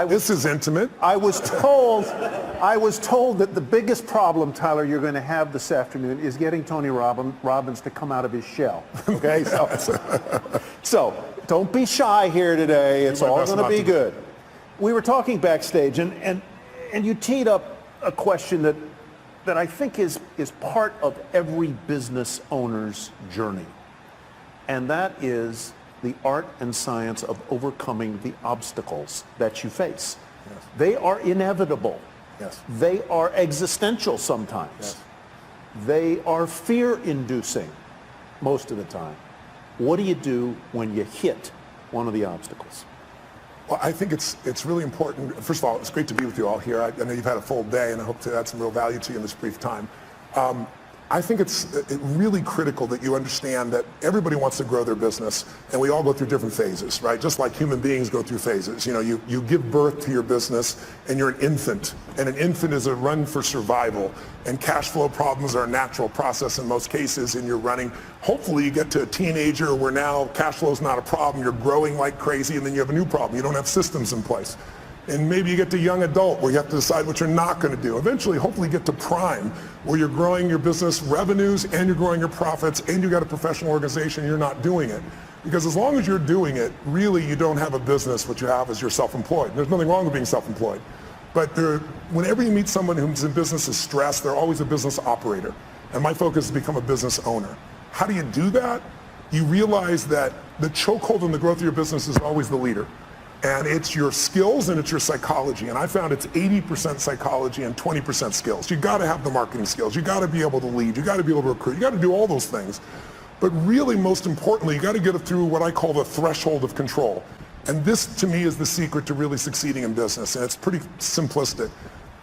This is intimate. I was told that the biggest problem, Tyler, you're going to have this afternoon is getting Tony Robbins to come out of his shell. Okay, so don't be shy here today. It's all going to be good. We were talking backstage, and you teed up a question that I think is part of every business owner's journey, and that is the art and science of overcoming the obstacles that you face. Yes. They are inevitable. Yes. They are existential sometimes. Yes. They are fear-inducing most of the time. What do you do when you hit one of the obstacles? Well, I think it's really important. First of all, it's great to be with you all here. I know you've had a full day, and I hope to add some real value to you in this brief time. I think it's really critical that you understand that everybody wants to grow their business, and we all go through different phases, right? Just like human beings go through phases. You know, you give birth to your business, and you're an infant, and an infant is a run for survival, and cash flow problems are a natural process in most cases, and you're running. Hopefully you get to a teenager where now cash flow is not a problem, you're growing like crazy, and then you have a new problem. You don't have systems in place. And maybe you get to young adult where you have to decide what you're not going to do. Eventually, hopefully get to prime where you're growing your business revenues and you're growing your profits and you got a professional organization and you're not doing it. Because as long as you're doing it, really you don't have a business. What you have is you're self-employed. There's nothing wrong with being self-employed. But whenever you meet someone who's in business is stressed, they're always a business operator. And my focus is to become a business owner. How do you do that? You realize that the chokehold in the growth of your business is always the leader. And it's your skills and it's your psychology. And I found it's 80% psychology and 20% skills. You got to have the marketing skills. You got to be able to lead. You got to be able to recruit. You got to do all those things. But really, most importantly, you got to get it through what I call the threshold of control. And this, to me, is the secret to really succeeding in business. And it's pretty simplistic.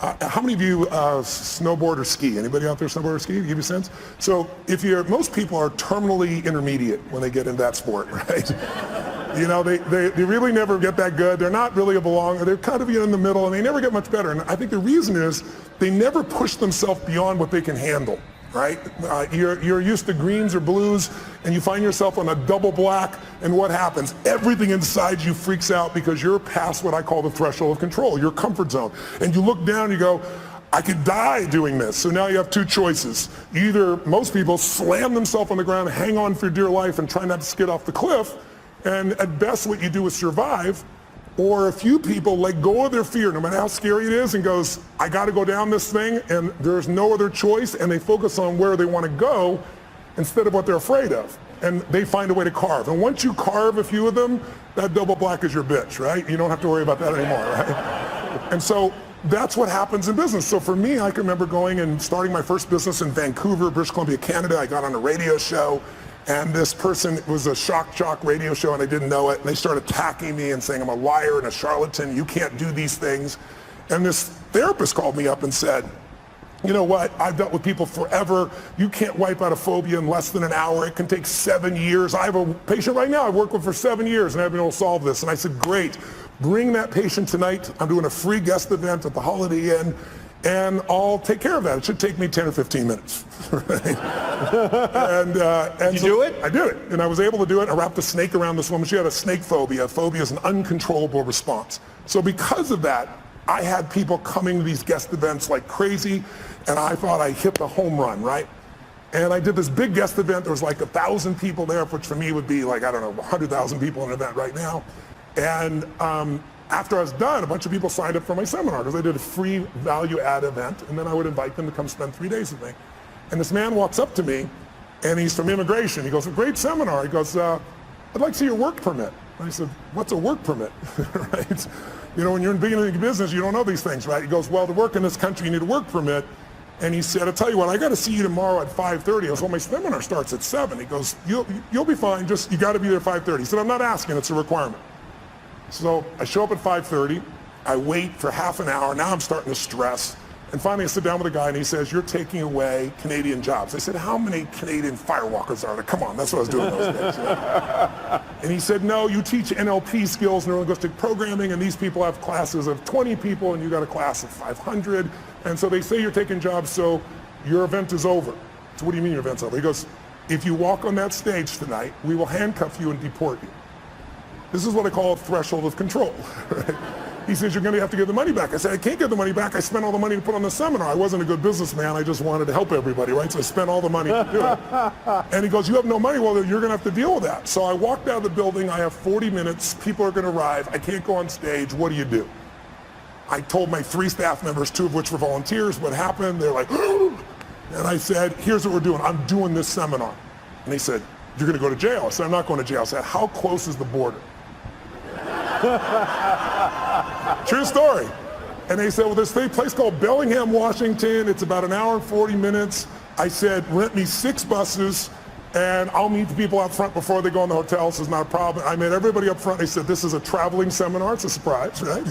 How many of you snowboard or ski? Anybody out there snowboard or ski? Give you a sense? So most people are terminally intermediate when they get into that sport, right? You know, they really never get that good. They're not really a belonger. They're kind of in the middle, and they never get much better. And I think the reason is they never push themselves beyond what they can handle, right? You're used to greens or blues, and you find yourself on a double black, and what happens? Everything inside you freaks out because you're past what I call the threshold of control, your comfort zone. And you look down, you go, I could die doing this. So now you have two choices. Either most people slam themselves on the ground, hang on for dear life, and try not to skid off the cliff. And at best what you do is survive, or a few people let go of their fear, no matter how scary it is, and goes, I got to go down this thing, and there's no other choice, and they focus on where they want to go instead of what they're afraid of. And they find a way to carve. And once you carve a few of them, that double black is your bitch, right? You don't have to worry about that anymore, right? And so that's what happens in business. So for me, I can remember going and starting my first business in Vancouver, British Columbia, Canada. I got on a radio show. And this person, it was a shock jock radio show, and I didn't know it. And they started attacking me and saying I'm a liar and a charlatan. You can't do these things. And this therapist called me up and said, you know what? I've dealt with people forever. You can't wipe out a phobia in less than an hour. It can take 7 years. I have a patient right now I've worked with for 7 years, and I've been able to solve this. And I said, great. Bring that patient tonight. I'm doing a free guest event at the Holiday Inn. And I'll take care of that. It should take me 10 or 15 minutes. Right? and you so do it? I did it, and I was able to do it. I wrapped a snake around this woman. She had a snake phobia. Phobia is an uncontrollable response. So because of that, I had people coming to these guest events like crazy, and I thought I hit the home run, right? And I did this big guest event. There was like 1,000 people there, which for me would be like, I don't know, 100,000 people in an event right now. And after I was done, a bunch of people signed up for my seminar because I did a free value-add event, and then I would invite them to come spend 3 days with me. And this man walks up to me, and he's from immigration. He goes, a great seminar. He goes, I'd like to see your work permit. And I said, what's a work permit? Right? You know, when you're in beginning business, you don't know these things, right? He goes, well, to work in this country, you need a work permit. And he said, I'll tell you what, I got to see you tomorrow at 5:30. I goes, well, my seminar starts at 7. He goes, you'll be fine, just you got to be there at 5:30. He said, I'm not asking, it's a requirement. So I show up at 5:30, I wait for half an hour, now I'm starting to stress. And finally I sit down with a guy and he says, you're taking away Canadian jobs. I said, how many Canadian firewalkers are there? Come on, that's what I was doing those days. Right? And he said, no, you teach NLP skills, neuro-linguistic programming, and these people have classes of 20 people and you got a class of 500. And so they say you're taking jobs, so your event is over. So what do you mean your event's over? He goes, if you walk on that stage tonight, we will handcuff you and deport you. This is what I call a threshold of control. Right? He says, you're going to have to give the money back. I said, I can't give the money back. I spent all the money to put on the seminar. I wasn't a good businessman. I just wanted to help everybody, right? So I spent all the money to do it. And he goes, you have no money? Well, you're going to have to deal with that. So I walked out of the building. I have 40 minutes. People are going to arrive. I can't go on stage. What do you do? I told my 3 staff members, 2 of which were volunteers, what happened. They're like, and I said, here's what we're doing. I'm doing this seminar. And they said, you're going to go to jail. I said, I'm not going to jail. I said, how close is the border? True story. And they said, well, there's a place called Bellingham, Washington. It's about 1 hour and 40 minutes. I said, rent me 6 buses, and I'll meet the people out front before they go in the hotel. This is not a problem. I met everybody up front. They said, this is a traveling seminar. It's a surprise, right?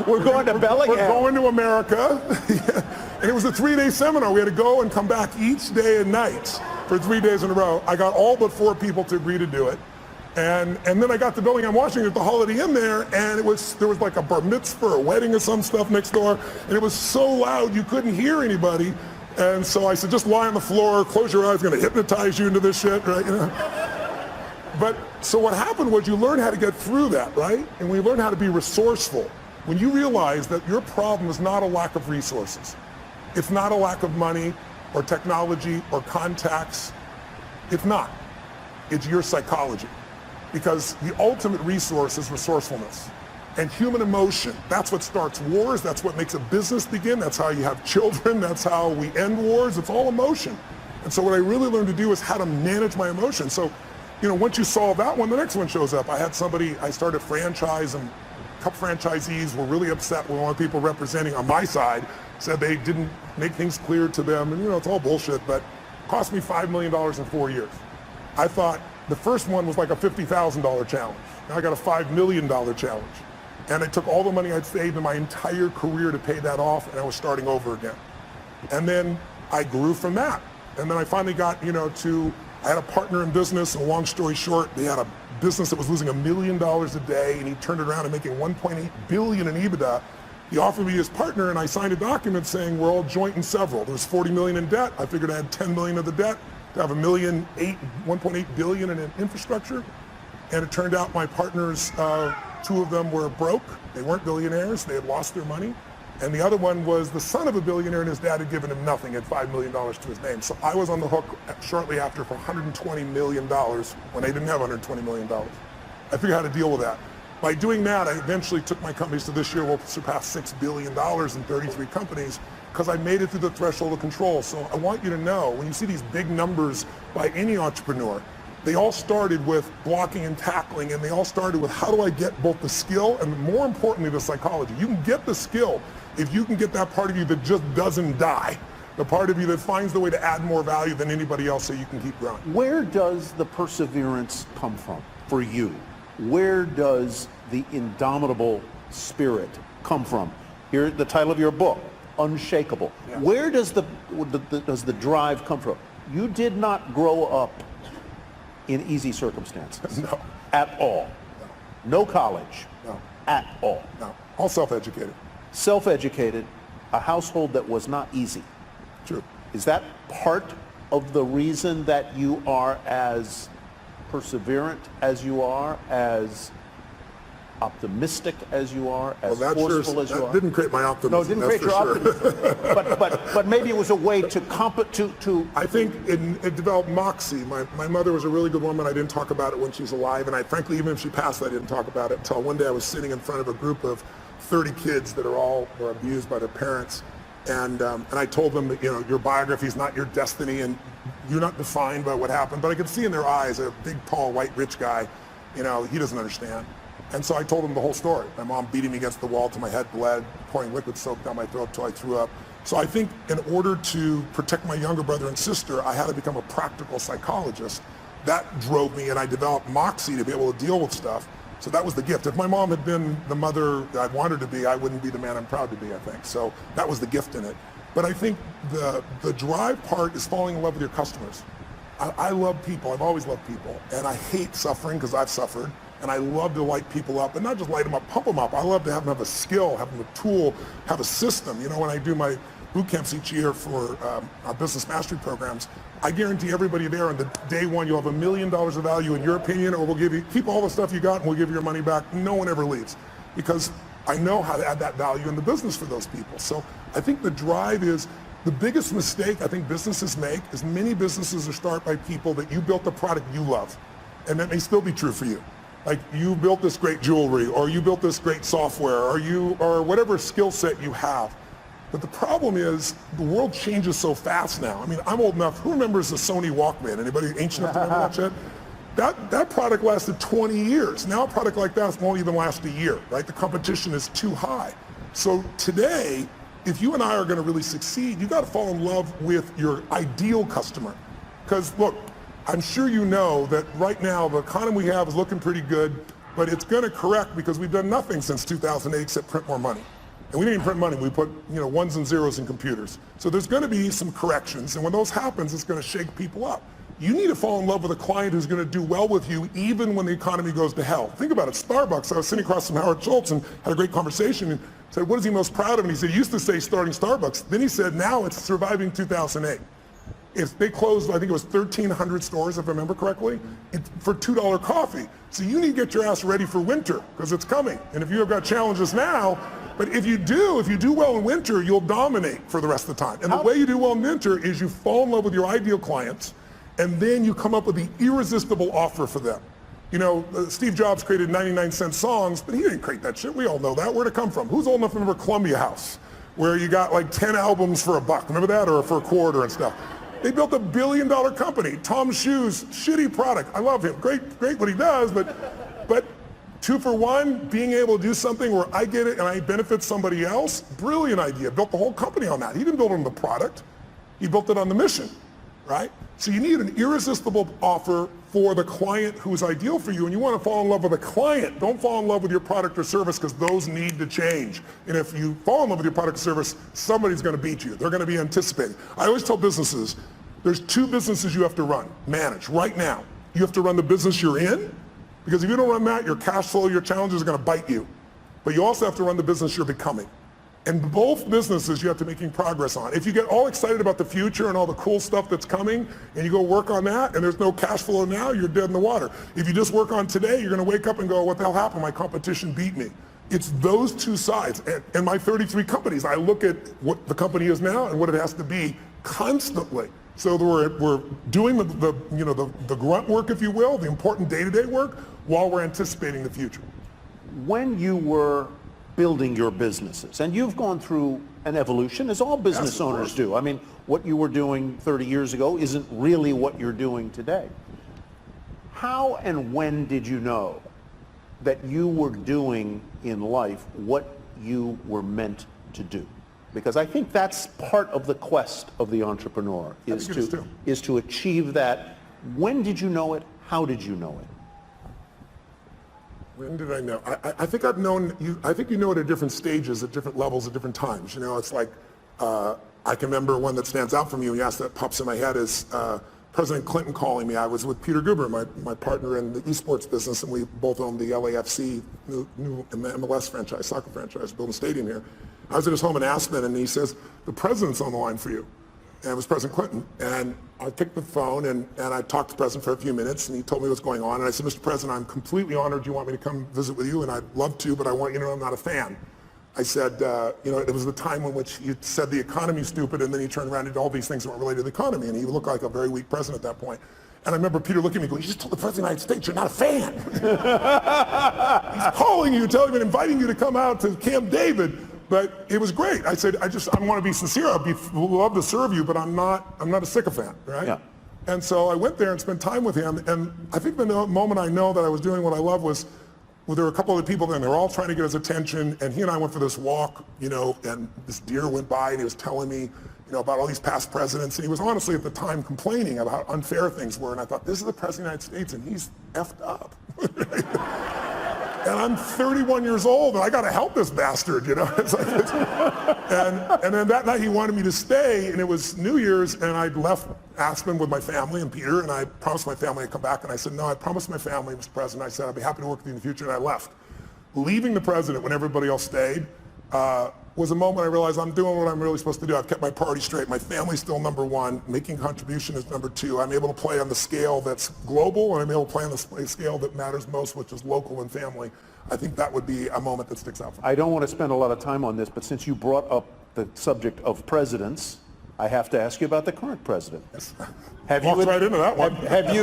We're going to Bellingham. We're going to America. And it was a 3-day seminar. We had to go and come back each day and night for 3 days in a row. I got all but 4 people to agree to do it. And then I got to Bellingham, Washington at the Holiday Inn there, and there was like a bar mitzvah or a wedding or some stuff next door, and it was so loud you couldn't hear anybody. And so I said, just lie on the floor, close your eyes, I'm going to hypnotize you into this shit, right? You know? But so what happened was you learn how to get through that, right? And we learn how to be resourceful. When you realize that your problem is not a lack of resources, it's not a lack of money or technology or contacts, it's not. It's your psychology. Because the ultimate resource is resourcefulness. And human emotion, that's what starts wars, that's what makes a business begin, that's how you have children, that's how we end wars, it's all emotion. And so what I really learned to do is how to manage my emotions. So, you know, once you solve that one, the next one shows up. I had somebody, I started a franchise, and a couple franchisees were really upset with one of the people representing on my side, said they didn't make things clear to them, and you know, it's all bullshit, but it cost me $5 million in 4 years. I thought, the first one was like a $50,000 challenge. Now I got a $5 million challenge. And I took all the money I'd saved in my entire career to pay that off, and I was starting over again. And then I grew from that. And then I finally got, you know, I had a partner in business, and long story short, they had a business that was losing $1 million a day, and he turned it around and making $1.8 billion in EBITDA. He offered me his partner, and I signed a document saying we're all joint and several. There was $40 million in debt. I figured I had $10 million of the debt to have $1.8 billion in infrastructure. And it turned out my partners, 2 of them were broke. They weren't billionaires. They had lost their money. And the other one was the son of a billionaire, and his dad had given him nothing, had $5 million to his name. So I was on the hook shortly after for $120 million when they didn't have $120 million. I figured out how to deal with that. By doing that, I eventually took my companies to this year will surpass $6 billion in 33 companies, because I made it through the threshold of control. So I want you to know, when you see these big numbers by any entrepreneur, they all started with blocking and tackling, and they all started with how do I get both the skill and, more importantly, the psychology. You can get the skill if you can get that part of you that just doesn't die, the part of you that finds the way to add more value than anybody else so you can keep growing. Where does the perseverance come from for you? Where does the indomitable spirit come from? Here's the title of your book, Unshakable. Yeah. Where does the drive come from? You did not grow up in easy circumstances. No. At all. No college. No. At all. No. All self-educated. Self-educated, a household that was not easy. True. Is that part of the reason that you are as perseverant as you are, as optimistic as you are, as forceful as you are? That didn't create my optimism. No, it didn't create your optimism. but maybe it was a way to I think it developed moxie. My mother was a really good woman. I didn't talk about it when she was alive, and frankly, even if she passed, I didn't talk about it until one day I was sitting in front of a group of 30 kids that were abused by their parents, and I told them that, you know, your biography is not your destiny, and you're not defined by what happened. But I could see in their eyes, a big, tall, white, rich guy, you know, he doesn't understand. And so I told them the whole story. My mom beating me against the wall till my head bled, pouring liquid soap down my throat till I threw up. So I think in order to protect my younger brother and sister, I had to become a practical psychologist. That drove me, and I developed moxie to be able to deal with stuff. So that was the gift. If my mom had been the mother I wanted to be, I wouldn't be the man I'm proud to be, I think. So that was the gift in it. But I think the drive part is falling in love with your customers. I love people. I've always loved people. And I hate suffering because I've suffered. And I love to light people up, and not just light them up, pump them up. I love to have them have a skill, have them a tool, have a system. You know, when I do my boot camps each year for our business mastery programs, I guarantee everybody there on the day one, you'll have $1 million of value in your opinion, or we'll give you, keep all the stuff you got and we'll give you your money back. No one ever leaves. because I know how to add that value in the business for those people. So I think the drive is the biggest mistake I think businesses make is many businesses are started by people that you built a product you love. And that may still be true for you. Like you built this great jewelry, or you built this great software, or whatever skill set you have. But the problem is the world changes so fast now. I mean, I'm old enough. Who remembers the Sony Walkman? Anybody ancient enough to remember that shit? That product lasted 20 years. Now a product like that won't even last a year, right? The competition is too high. So today, if you and I are going to really succeed, you got to fall in love with your ideal customer. Because look, I'm sure you know that right now the economy we have is looking pretty good, but it's going to correct because we've done nothing since 2008 except print more money. And we didn't even print money, we put ones and zeros in computers. So there's going to be some corrections, and when those happens, it's going to shake people up. You need to fall in love with a client who's going to do well with you even when the economy goes to hell. Think about it, Starbucks, I was sitting across from Howard Schultz and had a great conversation and said, what is he most proud of? And he said, he used to say starting Starbucks. Then he said, now it's surviving 2008. If they closed, I think it was 1,300 stores, if I remember correctly, for $2 coffee. So you need to get your ass ready for winter, because it's coming. And if you have got challenges now, but if you do well in winter, you'll dominate for the rest of the time. And the way you do well in winter is you fall in love with your ideal clients, and then you come up with the irresistible offer for them. Steve Jobs created 99-cent songs, but he didn't create that shit. We all know that. Where'd it come from? Who's old enough to remember Columbia House, where you got like 10 albums for $1? Remember that? Or for a quarter and stuff. They built $1 billion company. Tom's Shoes, shitty product. I love him. Great what he does, but 2 for 1, being able to do something where I get it and I benefit somebody else, brilliant idea. Built the whole company on that. He didn't build it on the product. He built it on the mission, right? So you need an irresistible offer for the client who's ideal for you, and you want to fall in love with a client. Don't fall in love with your product or service, because those need to change. And if you fall in love with your product or service, somebody's going to beat you. They're going to be anticipating. I always tell businesses, there's 2 businesses you have to manage right now. You have to run the business you're in, because if you don't run that, your cash flow, your challenges are going to bite you. But you also have to run the business you're becoming. And both businesses you have to be making progress on. If you get all excited about the future and all the cool stuff that's coming, and you go work on that, and there's no cash flow now, you're dead in the water. If you just work on today, you're going to wake up and go, what the hell happened? My competition beat me. It's those 2 sides. And my 33 companies, I look at what the company is now and what it has to be constantly. So we're doing the grunt work, if you will, the important day-to-day work, while we're anticipating the future. When you were building your businesses, and you've gone through an evolution, as all business owners do. I mean, what you were doing 30 years ago isn't really what you're doing today. How and when did you know that you were doing in life what you were meant to do? Because I think that's part of the quest of the entrepreneur, is to achieve that. When did you know it? How did you know it? When did I know? I think I've known you. I think you know it at different stages, at different levels, at different times. It's like I can remember one that stands out from you. And yes, that pops in my head is President Clinton calling me. I was with Peter Guber, my partner in the esports business, and we both owned the LAFC, new MLS franchise, soccer franchise, building a stadium here. I was at his home in Aspen, and he says, the president's on the line for you. And it was President Clinton. And I picked the phone, and I talked to the president for a few minutes, and he told me what's going on. And I said, Mr. President, I'm completely honored you want me to come visit with you, and I'd love to, but I want you to know I'm not a fan. I said, it was the time in which you said the economy's stupid, and then you turned around and did all these things that weren't related to the economy, and he looked like a very weak president at that point. And I remember Peter looking at me going, you just told the President of the United States you're not a fan. He's calling you, telling you, inviting you to come out to Camp David. But it was great. I said, I want to be sincere. I'd love to serve you, but I'm not a sycophant, right? Yeah. And so I went there and spent time with him. And I think the moment I know that I was doing what I love was, there were a couple other people there, and they were all trying to get his attention. And he and I went for this walk, and this deer went by, and he was telling me, about all these past presidents. And he was honestly at the time complaining about how unfair things were. And I thought, this is the President of the United States, and he's effed up. And I'm 31 years old, and I got to help this bastard, and then that night he wanted me to stay, and it was New Year's, and I left Aspen with my family and Peter, and I promised my family I'd come back, and I said, no, I promised my family, Mr. President, I said I'd be happy to work with you in the future, and I left. Leaving the president when everybody else stayed, was a moment I realized I'm doing what I'm really supposed to do. I've kept my priorities straight. My family's still number one. Making contribution is number two. I'm able to play on the scale that's global, and I'm able to play on the scale that matters most, which is local and family. I think that would be a moment that sticks out for me. I don't want to spend a lot of time on this, but since you brought up the subject of presidents, I have to ask you about the current president. Yes. Walked right into that one. Have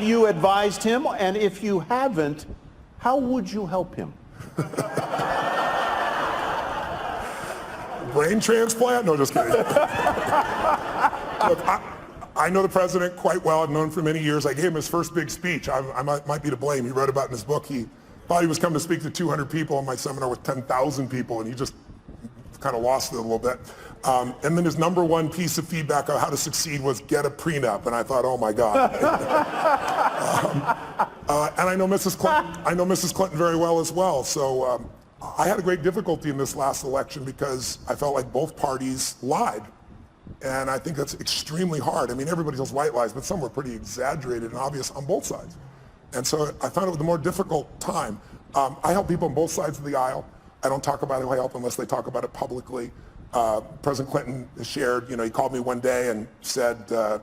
you advised him? And if you haven't, how would you help him? Brain transplant? No, just kidding. Look, I know the president quite well. I've known him for many years. I gave him his first big speech. I might be to blame. He wrote about it in his book. He thought he was coming to speak to 200 people in my seminar with 10,000 people, and he just kind of lost it a little bit. And then his number one piece of feedback on how to succeed was get a prenup. And I thought, oh my God. And I know Mrs. Clinton. I know Mrs. Clinton very well as well. So I had a great difficulty in this last election because I felt like both parties lied. And I think that's extremely hard. I mean, everybody tells white lies, but some were pretty exaggerated and obvious on both sides. And so I found it was a more difficult time. I help people on both sides of the aisle. I don't talk about who I help unless they talk about it publicly. President Clinton shared, he called me one day and said, I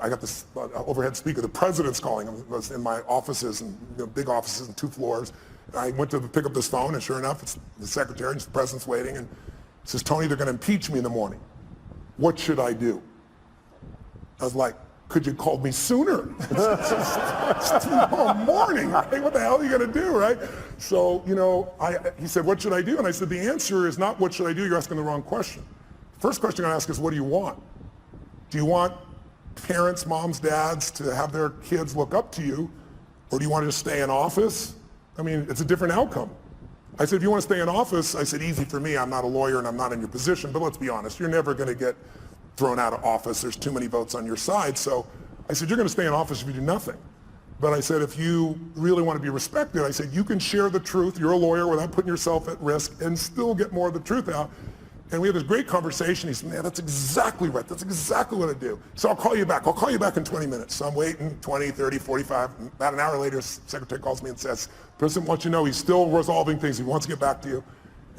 got this overhead speaker, the president's calling him. It was in my offices, and big offices and 2 floors. I went to pick up this phone, and sure enough, it's the secretary, and the president's waiting, and he says, Tony, they're going to impeach me in the morning. What should I do? I was like, could you call me sooner? It's tomorrow morning, right? What the hell are you going to do, right? So, he said, what should I do? And I said, the answer is not what should I do, you're asking the wrong question. First question I ask is, what do you want? Do you want parents, moms, dads to have their kids look up to you, or do you want to just stay in office? I mean, it's a different outcome. I said, if you want to stay in office, I said, easy for me. I'm not a lawyer and I'm not in your position, but let's be honest, you're never going to get thrown out of office. There's too many votes on your side. So I said, you're going to stay in office if you do nothing. But I said, if you really want to be respected, I said, you can share the truth. You're a lawyer without putting yourself at risk and still get more of the truth out. And we had this great conversation. He said, man, that's exactly right. That's exactly what I do. So I'll call you back. I'll call you back in 20 minutes. So I'm waiting 20, 30, 45. About an hour later, the secretary calls me and says, President wants you to know he's still resolving things. He wants to get back to you.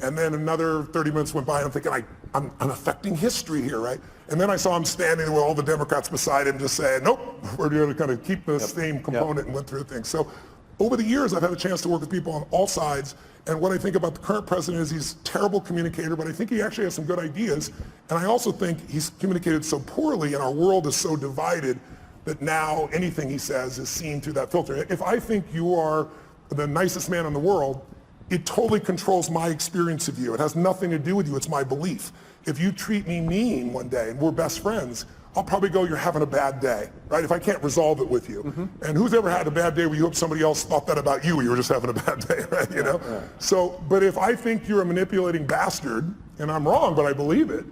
And then another 30 minutes went by, and I'm thinking, I'm affecting history here, right? And then I saw him standing with all the Democrats beside him just saying, nope, we're going to kind of keep the same component and went through things. So over the years, I've had a chance to work with people on all sides. And what I think about the current president is he's a terrible communicator, but I think he actually has some good ideas. And I also think he's communicated so poorly, and our world is so divided that now anything he says is seen through that filter. If I think you are the nicest man in the world, it totally controls my experience of you. It has nothing to do with you. It's my belief. If you treat me mean one day and we're best friends, I'll probably go, you're having a bad day, right? If I can't resolve it with you. Mm-hmm. And who's ever had a bad day where you hope somebody else thought that about you, you were just having a bad day, right? Yeah. So, but if I think you're a manipulating bastard, and I'm wrong, but I believe it,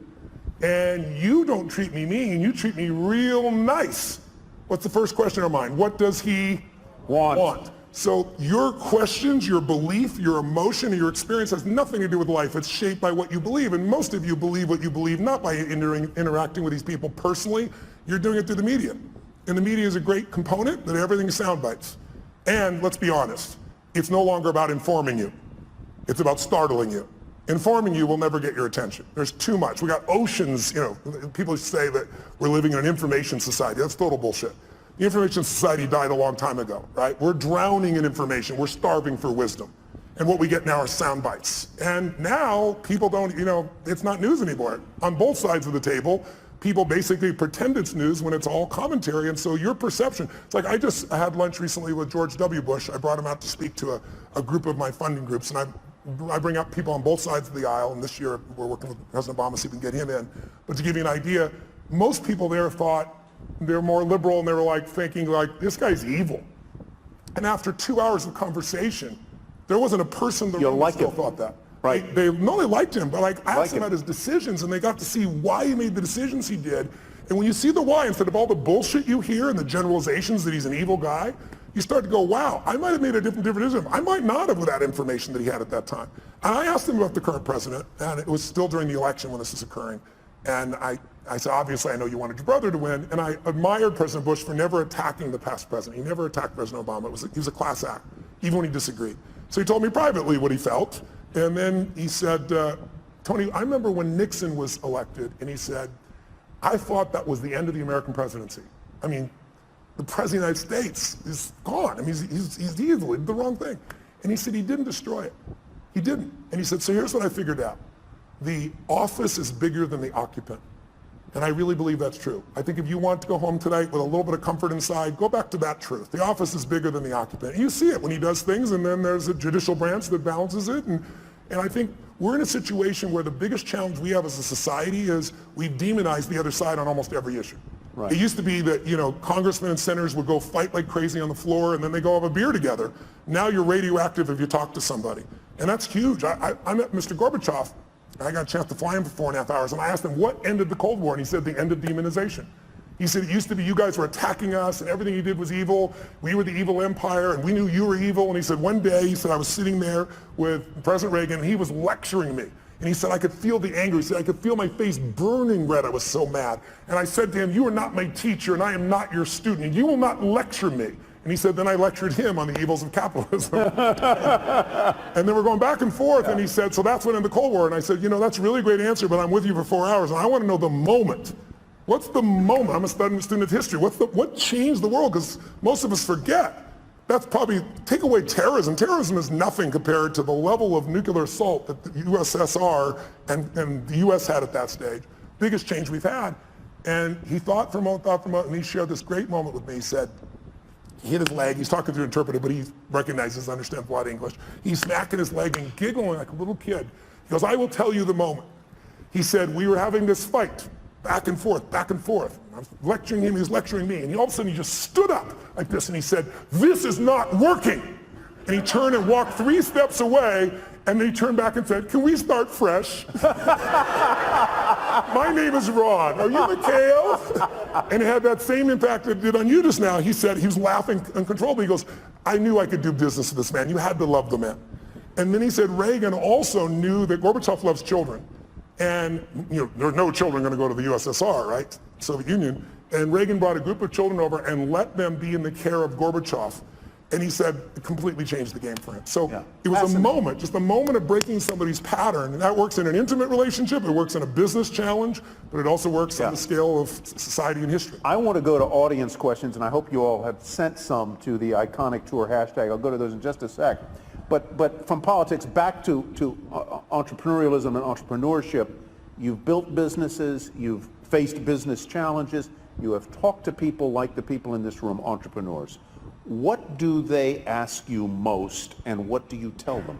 and you don't treat me mean, you treat me real nice, what's the first question in our mind? What does he want? So your questions, your belief, your emotion, and your experience has nothing to do with life. It's shaped by what you believe. And most of you believe what you believe not by interacting with these people personally. You're doing it through the media. And the media is a great component, but everything is sound bites. And let's be honest, it's no longer about informing you. It's about startling you. Informing you will never get your attention. There's too much. We got oceans, people say that we're living in an information society. That's total bullshit. The information society died a long time ago, right? We're drowning in information. We're starving for wisdom. And what we get now are sound bites. And now people don't, it's not news anymore. On both sides of the table, people basically pretend it's news when it's all commentary. And so your perception, it's like I had lunch recently with George W. Bush. I brought him out to speak to a group of my funding groups. And I bring up people on both sides of the aisle. And this year we're working with President Obama to see if we can get him in. But to give you an idea, most people there thought, they're more liberal, and they were thinking this guy's evil. And after 2 hours of conversation, there wasn't a person in the room that still thought that. Right. They liked him, but I asked him about his decisions, and they got to see why he made the decisions he did. And when you see the why, instead of all the bullshit you hear and the generalizations that he's an evil guy, you start to go, wow, I might have made a different decision. I might not have with that information that he had at that time. And I asked him about the current president, and it was still during the election when this was occurring. And I said, obviously, I know you wanted your brother to win. And I admired President Bush for never attacking the past president. He never attacked President Obama. He was a class act, even when he disagreed. So he told me privately what he felt. And then he said, Tony, I remember when Nixon was elected, and he said, I thought that was the end of the American presidency. I mean, the president of the United States is gone. I mean, he's evil, he did the wrong thing. And he said he didn't destroy it. He didn't. And he said, so here's what I figured out. The office is bigger than the occupant. And I really believe that's true. I think if you want to go home tonight with a little bit of comfort inside, go back to that truth. The office is bigger than the occupant. And you see it when he does things, and then there's a judicial branch that balances it. And I think we're in a situation where the biggest challenge we have as a society is we've demonized the other side on almost every issue. Right. It used to be that, congressmen and senators would go fight like crazy on the floor, and then they go have a beer together. Now you're radioactive if you talk to somebody. And that's huge. I met Mr. Gorbachev. I got a chance to fly him for 4.5 hours, and I asked him what ended the Cold War, and he said the end of demonization. He said it used to be you guys were attacking us, and everything you did was evil. We were the evil empire, and we knew you were evil. And he said one day, he said I was sitting there with President Reagan, and he was lecturing me. And he said I could feel the anger. He said I could feel my face burning red. I was so mad. And I said to him, you are not my teacher, and I am not your student, and you will not lecture me. And he said, then I lectured him on the evils of capitalism. And then we're going back and forth, and he said, so that's when in the Cold War. And I said, that's a really great answer, but I'm with you for 4 hours, and I want to know the moment. What's the moment? I'm a student of history. What changed the world? Because most of us forget. That's probably, take away terrorism. Terrorism is nothing compared to the level of nuclear assault that the USSR and the US had at that stage. Biggest change we've had. And he thought for a moment, and he shared this great moment with me. He said, he hit his leg, he's talking through an interpreter, but he recognizes, understands a lot of English. He's smacking his leg and giggling like a little kid. He goes, I will tell you the moment. He said, we were having this fight, back and forth, back and forth. I was lecturing him, he was lecturing me, and all of a sudden he just stood up like this, and he said, this is not working. And he turned and walked 3 steps away, and then he turned back and said, can we start fresh? My name is Ron. Are you Mikhail? And it had that same impact that it did on you just now. He said, he was laughing uncontrollably. He goes, I knew I could do business with this man. You had to love the man. And then he said, Reagan also knew that Gorbachev loves children. And there are no children going to go to the USSR, right? Soviet Union. And Reagan brought a group of children over and let them be in the care of Gorbachev. And he said it completely changed the game for him. So it was a moment, just a moment of breaking somebody's pattern. And that works in an intimate relationship, it works in a business challenge, but it also works on the scale of society and history. I want to go to audience questions, and I hope you all have sent some to the Iconic Tour hashtag. I'll go to those in just a sec. But from politics back to entrepreneurialism and entrepreneurship, you've built businesses, you've faced business challenges, you have talked to people like the people in this room, entrepreneurs. What do they ask you most, and what do you tell them?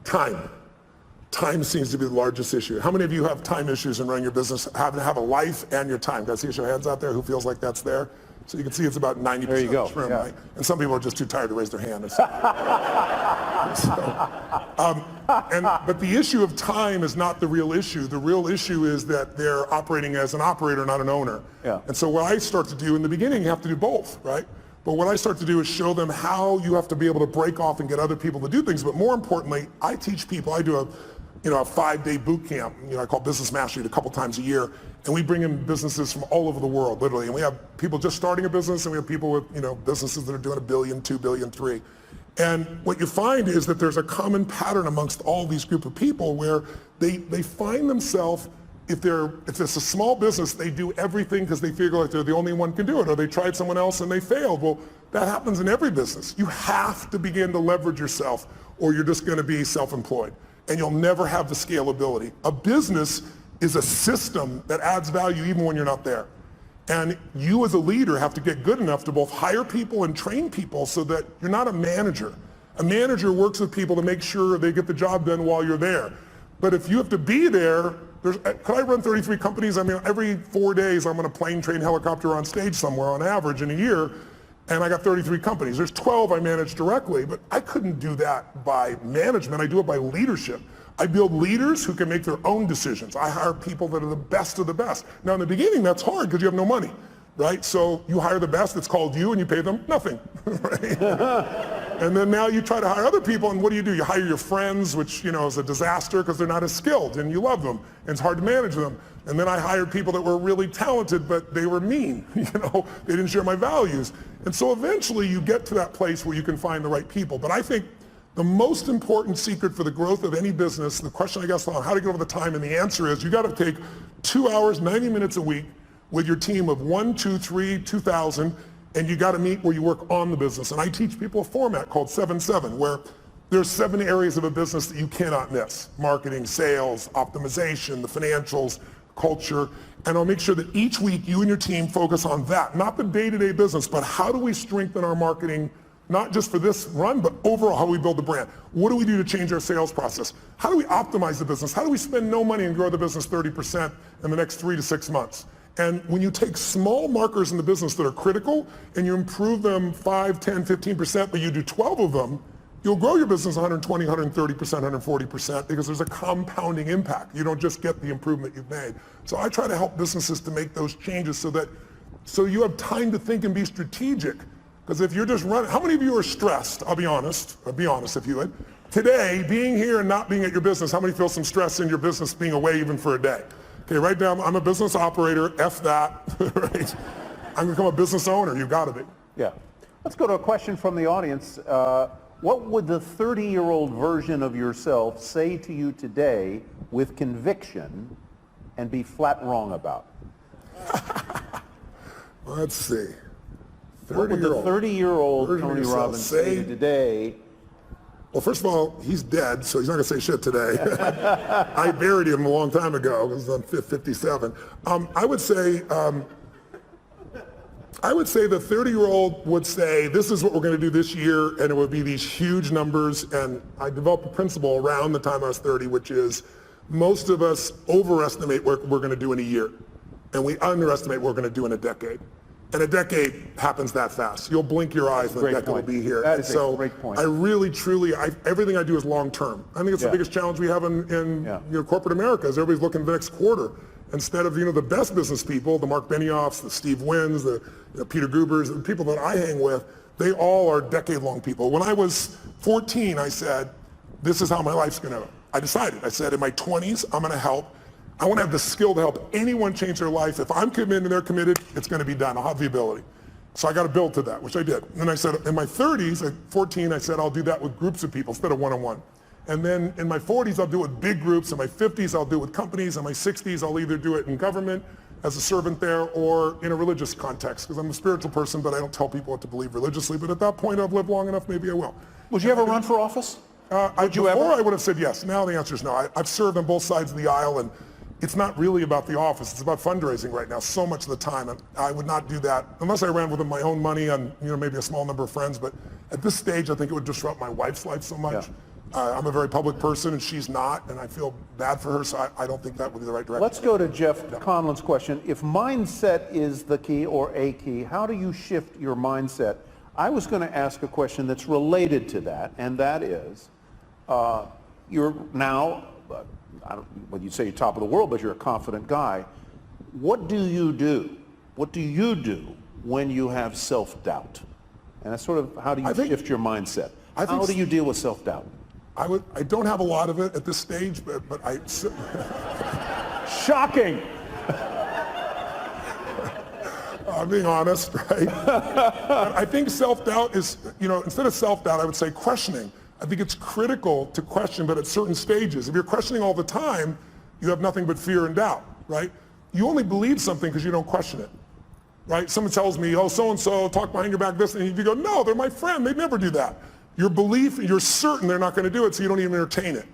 Time. Time seems to be the largest issue. How many of you have time issues in running your business, having to have a life and your time? Guys, see your hands out there who feels like that's there? So you can see it's about 90% there you go. of this room, Yeah. right? And some people are just too tired to raise their hand. But the issue of time is not the real issue. The real issue is that they're operating as an operator, not an owner. Yeah. And so what I start to do in the beginning, you have to do both, right? But what I start to do is show them how you have to be able to break off and get other people to do things. But more importantly, I teach people, I do a 5-day boot camp, I call Business Mastery, a couple times a year. And we bring in businesses from all over the world, literally. And we have people just starting a business, and we have people with, businesses that are doing $1 billion, $2 billion, $3 billion. And what you find is that there's a common pattern amongst all these group of people where they find themselves, if it's a small business, they do everything because they figure like they're the only one can do it, or they tried someone else and they failed. Well, that happens in every business. You have to begin to leverage yourself, or you're just going to be self-employed, and you'll never have the scalability. A business is a system that adds value even when you're not there. And you as a leader have to get good enough to both hire people and train people so that you're not a manager. A manager works with people to make sure they get the job done while you're there. But if you have to be there, could I run 33 companies? I mean, every 4 days I'm on a plane, train, helicopter on stage somewhere on average in a year, and I got 33 companies. There's 12 I manage directly, but I couldn't do that by management. I do it by leadership. I build leaders who can make their own decisions. I hire people that are the best of the best. Now in the beginning, that's hard because you have no money, right? So you hire the best, it's called you, and you pay them nothing, right? And then now you try to hire other people, and what do? You hire your friends, which is a disaster because they're not as skilled, and you love them, and it's hard to manage them. And then I hired people that were really talented, but they were mean, they didn't share my values. And so eventually you get to that place where you can find the right people. But I think The most important secret for the growth of any business, the question I guess on how to get over the time, and the answer is you got to take 2 hours, 90 minutes a week with your team of 1, 2, 3, 2,000, and you got to meet where you work on the business. And I teach people a format called 7-7, where there's 7 areas of a business that you cannot miss: marketing, sales, optimization, the financials, culture. And I'll make sure that each week you and your team focus on that, not the day-to-day business, but how do we strengthen our marketing, not just for this run, but overall how we build the brand. What do we do to change our sales process? How do we optimize the business? How do we spend no money and grow the business 30% in the next 3 to 6 months? And when you take small markers in the business that are critical and you improve them 5, 10, 15%, but you do 12 of them, you'll grow your business 120, 130%, 140% because there's a compounding impact. You don't just get the improvement you've made. So I try to help businesses to make those changes so you have time to think and be strategic. Because if you're just running, how many of you are stressed? I'll be honest if you would. Today, being here and not being at your business, how many feel some stress in your business being away even for a day? Okay, right now, I'm a business operator, F that, right? I'm gonna become a business owner, you've gotta be. Yeah. Let's go to a question from the audience. What would the 30-year-old version of yourself say to you today with conviction and be flat wrong about? Let's see. What would the 30-year-old Tony Robbins say to you today? Well, first of all, he's dead, so he's not going to say shit today. I buried him a long time ago. It was on 57. I would say the 30-year-old would say, this is what we're going to do this year, and it would be these huge numbers. And I developed a principle around the time I was 30, which is most of us overestimate what we're going to do in a year, and we underestimate what we're going to do in a decade. And a decade happens that fast. You'll blink your eyes and a decade will be here. That is a great point. I really, truly, everything I do is long term. I think it's the biggest challenge we have in corporate America is everybody's looking at the next quarter. Instead of the best business people, the Mark Benioffs, the Steve Wynns, the Peter Gubers, the people that I hang with, they all are decade-long people. When I was 14, I said, this is how my life's going to. I decided. I said, in my 20s, I'm going to help. I want to have the skill to help anyone change their life. If I'm committed and they're committed, it's going to be done. I'll have the ability. So I got to build to that, which I did. And then I said, in my 30s, at 14, I said, I'll do that with groups of people instead of one-on-one. And then in my 40s, I'll do it with big groups. In my 50s, I'll do it with companies. In my 60s, I'll either do it in government as a servant there or in a religious context, because I'm a spiritual person, but I don't tell people what to believe religiously. But at that point, I've lived long enough, maybe I will. Would you ever run for office? Before I would have said yes. Now the answer is no. I've served on both sides of the aisle, and it's not really about the office. It's about fundraising right now so much of the time. And I would not do that unless I ran with my own money and maybe a small number of friends. But at this stage, I think it would disrupt my wife's life so much. Yeah. I'm a very public person and she's not, and I feel bad for her, so I don't think that would be the right direction. Let's go to Jeff Conlon's question. If mindset is the key or a key, how do you shift your mindset? I was going to ask a question that's related to that, and that is, you're now, well, you'd say you're top of the world, but you're a confident guy. What do you do? What do you do when you have self-doubt? And that's sort of, how do you shift your mindset? How do you deal with self-doubt? I don't have a lot of it at this stage, but I... Shocking! I'm being honest, right? I think self-doubt is, instead of self-doubt, I would say questioning. I think it's critical to question, but at certain stages. If you're questioning all the time, you have nothing but fear and doubt, right? You only believe something because you don't question it, right? Someone tells me, oh, so-and-so, talk behind your back, this, and you go, no, they're my friend, they'd never do that. Your belief, you're certain they're not going to do it, so you don't even entertain it.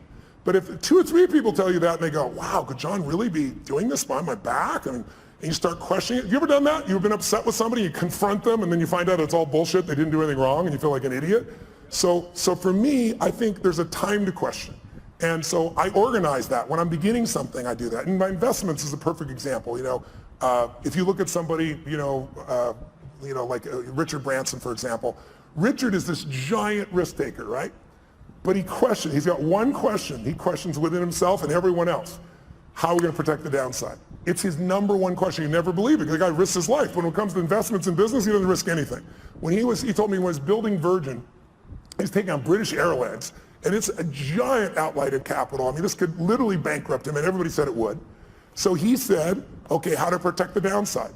But if 2 or 3 people tell you that and they go, wow, could John really be doing this behind my back? And you start questioning it. Have you ever done that? You've been upset with somebody, you confront them, and then you find out it's all bullshit, they didn't do anything wrong, and you feel like an idiot? So for me, I think there's a time to question. And so I organize that. When I'm beginning something, I do that. And my investments is a perfect example. If you look at somebody, like Richard Branson, for example. Richard is this giant risk taker, right? But he's got one question. He questions within himself and everyone else. How are we going to protect the downside? It's his number one question. You never believe it. The guy risks his life. When it comes to investments in business, he doesn't risk anything. He told me when he was building Virgin, he's taking on British Airways, and it's a giant outlay of capital. I mean, this could literally bankrupt him, and everybody said it would. So he said, okay, how to protect the downside?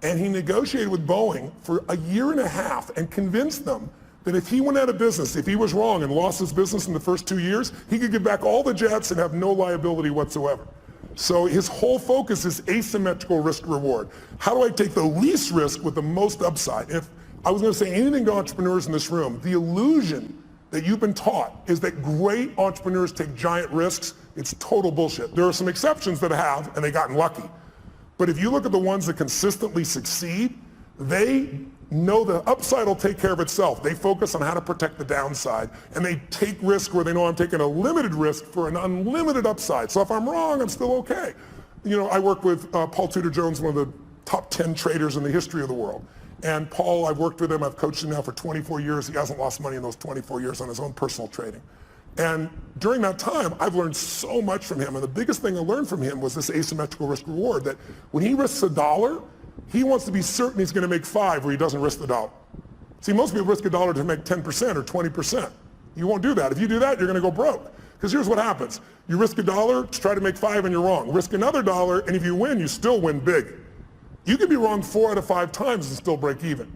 And he negotiated with Boeing for a year and a half and convinced them that if he went out of business, if he was wrong and lost his business in the first 2 years, he could give back all the jets and have no liability whatsoever. So his whole focus is asymmetrical risk reward. How do I take the least risk with the most upside? If I was going to say anything to entrepreneurs in this room, the illusion that you've been taught is that great entrepreneurs take giant risks. It's total bullshit. There are some exceptions that have, and they've gotten lucky. But if you look at the ones that consistently succeed, they know the upside will take care of itself. They focus on how to protect the downside, and they take risk where they know I'm taking a limited risk for an unlimited upside. So if I'm wrong, I'm still okay. You know, I work with Paul Tudor Jones, one of the top 10 traders in the history of the world. And Paul, I've worked with him, I've coached him now for 24 years. He hasn't lost money in those 24 years on his own personal trading. And during that time, I've learned so much from him. And the biggest thing I learned from him was this asymmetrical risk reward, that when he risks $1, he wants to be certain he's going to make 5 where he doesn't risk the dollar. See, most people risk $1 to make 10% or 20%. You won't do that. If you do that, you're going to go broke. Because here's what happens. You risk $1 to try to make 5 and you're wrong. Risk another $1, and if you win, you still win big. You can be wrong 4 out of 5 times and still break even.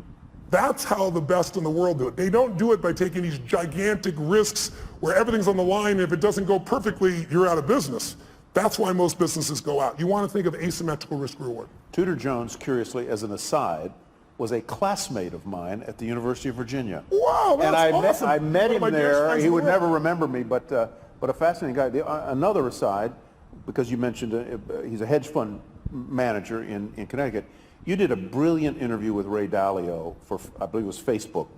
That's how the best in the world do it. They don't do it by taking these gigantic risks where everything's on the line, and if it doesn't go perfectly, you're out of business. That's why most businesses go out. You want to think of asymmetrical risk reward. Tudor Jones, curiously, as an aside, was a classmate of mine at the University of Virginia. Wow, that's awesome. I met him there. He would never remember me, but a fascinating guy. Another aside, because you mentioned he's a hedge fund manager in Connecticut. You did a brilliant interview with Ray Dalio for, I believe it was Facebook,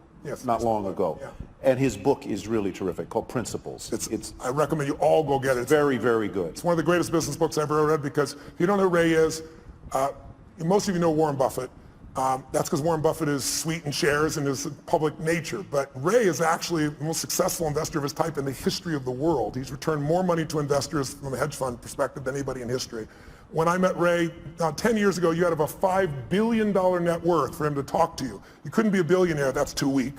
not long ago. Yeah. And his book is really terrific, called Principles. I recommend you all go get it. It's very, very good. It's one of the greatest business books I've ever read, because if you don't know who Ray is, most of you know Warren Buffett. That's because Warren Buffett is sweet in shares and his public nature. But Ray is actually the most successful investor of his type in the history of the world. He's returned more money to investors from a hedge fund perspective than anybody in history. When I met Ray 10 years ago, you had to have a $5 billion net worth for him to talk to you. You couldn't be a billionaire, that's too weak.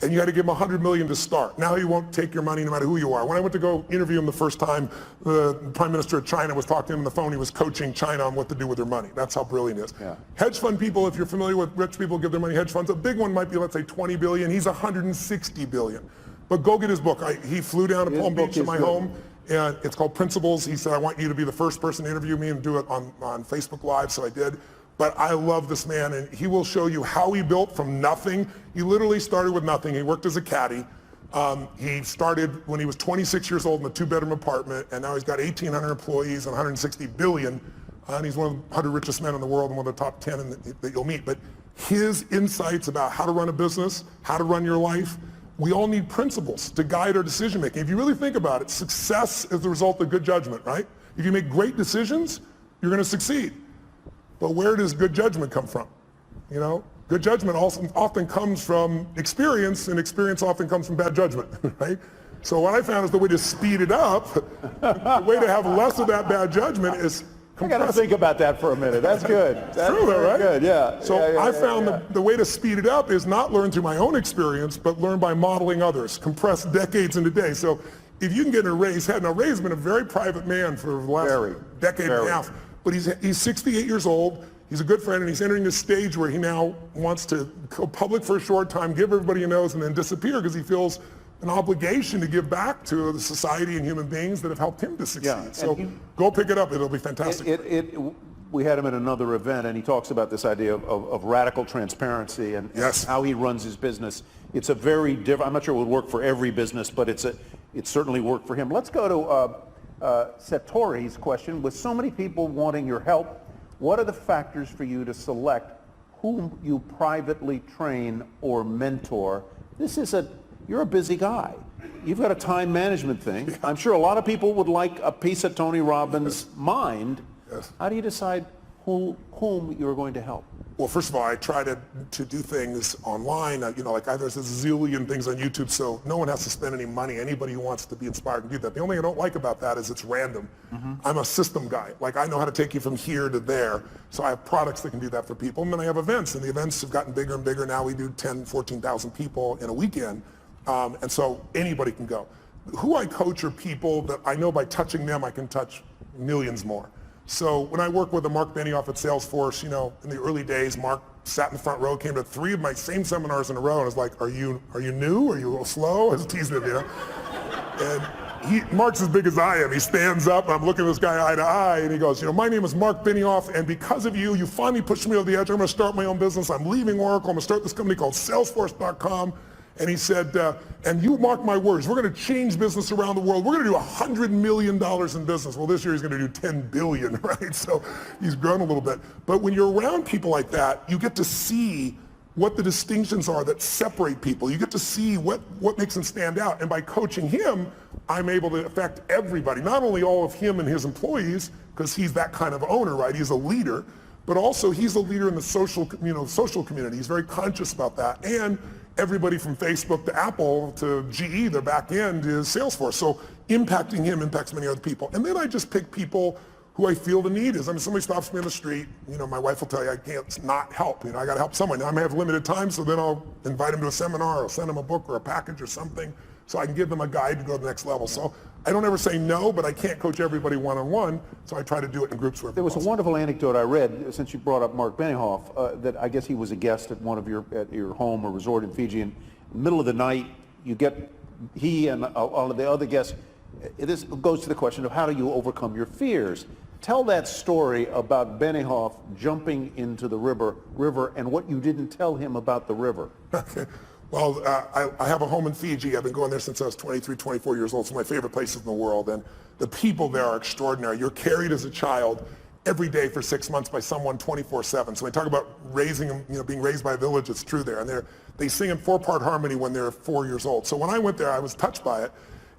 And you had to give him $100 million to start. Now he won't take your money no matter who you are. When I went to go interview him the first time, the Prime Minister of China was talking to him on the phone. He was coaching China on what to do with their money. That's how brilliant he is. Yeah. Hedge fund people, if you're familiar with rich people give their money to hedge funds, a big one might be, let's say, 20 billion. He's 160 billion. But go get his book. He flew down to Palm Beach to my home. And it's called Principles. He said, I want you to be the first person to interview me and do it on Facebook Live, so I did. But I love this man, and he will show you how he built from nothing. He literally started with nothing. He worked as a caddy. He started when he was 26 years old in a 2-bedroom apartment, and now he's got 1,800 employees and 160 billion. And he's one of the 100 richest men in the world and one of the top 10 that you'll meet. But his insights about how to run a business, how to run your life, we all need principles to guide our decision making. If you really think about it, success is the result of good judgment, right? If you make great decisions, you're going to succeed. But where does good judgment come from? You know, good judgment often comes from experience, and experience often comes from bad judgment, right? So what I found is the way to speed it up, the way to have less of that bad judgment is I got to think about that for a minute. That's good. That's true, though, right? Good, yeah. So I found the way to speed it up is not learn through my own experience, but learn by modeling others, compress decades into days. So if you can get in Ray's head, now Ray's been a very private man for the last decade and a half, but he's 68 years old. He's a good friend, and he's entering this stage where he now wants to go public for a short time, give everybody a nose, and then disappear because he feels an obligation to give back to the society and human beings that have helped him to succeed. Yeah, so go pick it up. It'll be fantastic. We had him at another event, and he talks about this idea of radical transparency and how he runs his business. It's a very different, I'm not sure it would work for every business, but it certainly worked for him. Let's go to Satori's question. With so many people wanting your help, what are the factors for you to select whom you privately train or mentor? You're a busy guy. You've got a time management thing. I'm sure a lot of people would like a piece of Tony Robbins' mind. Yes. How do you decide whom you're going to help? Well, first of all, I try to do things online. There's a zillion things on YouTube, so no one has to spend any money. Anybody who wants to be inspired can do that. The only thing I don't like about that is it's random. Mm-hmm. I'm a system guy. I know how to take you from here to there, so I have products that can do that for people. And then I have events, and the events have gotten bigger and bigger. Now we do 10, 14,000 people in a weekend, and so anybody can go. Who I coach are people that I know by touching them I can touch millions more. So when I work with Mark Benioff at Salesforce, in the early days, Mark sat in the front row, came to 3 of my same seminars in a row, and I was like, are you new? Are you a little slow? I was teasing him, you know? And Mark's as big as I am. He stands up, and I'm looking at this guy eye to eye, and he goes, my name is Mark Benioff, and because of you, you finally pushed me over the edge. I'm going to start my own business. I'm leaving Oracle. I'm going to start this company called Salesforce.com. And he said, and you mark my words, we're going to change business around the world. We're going to do $100 million in business. Well, this year he's going to do 10 billion, right? So he's grown a little bit. But when you're around people like that, you get to see what the distinctions are that separate people. You get to see what makes them stand out. And by coaching him, I'm able to affect everybody, not only all of him and his employees, because he's that kind of owner, right? He's a leader, but also he's a leader in the social community. He's very conscious about that. And everybody from Facebook to Apple to GE, their back end is Salesforce. So impacting him impacts many other people. And then I just pick people who I feel the need is. I mean, somebody stops me on the street, my wife will tell you I can't not help. I got to help someone. Now I may have limited time, so then I'll invite them to a seminar or send them a book or a package or something so I can give them a guide to go to the next level. So I don't ever say no, but I can't coach everybody one-on-one, so I try to do it in groups where there was a wonderful anecdote I read, since you brought up Mark Benioff, that I guess he was a guest at at your home or resort in Fiji, and in the middle of the night, he and all of the other guests, this goes to the question of how do you overcome your fears? Tell that story about Benioff jumping into the river and what you didn't tell him about the river. Okay. Well, I have a home in Fiji. I've been going there since I was 23, 24 years old. It's one of my favorite places in the world. And the people there are extraordinary. You're carried as a child every day for 6 months by someone 24/7. So when we talk about raising them, being raised by a village, it's true there. And they sing in 4-part harmony when they're 4 years old. So when I went there, I was touched by it.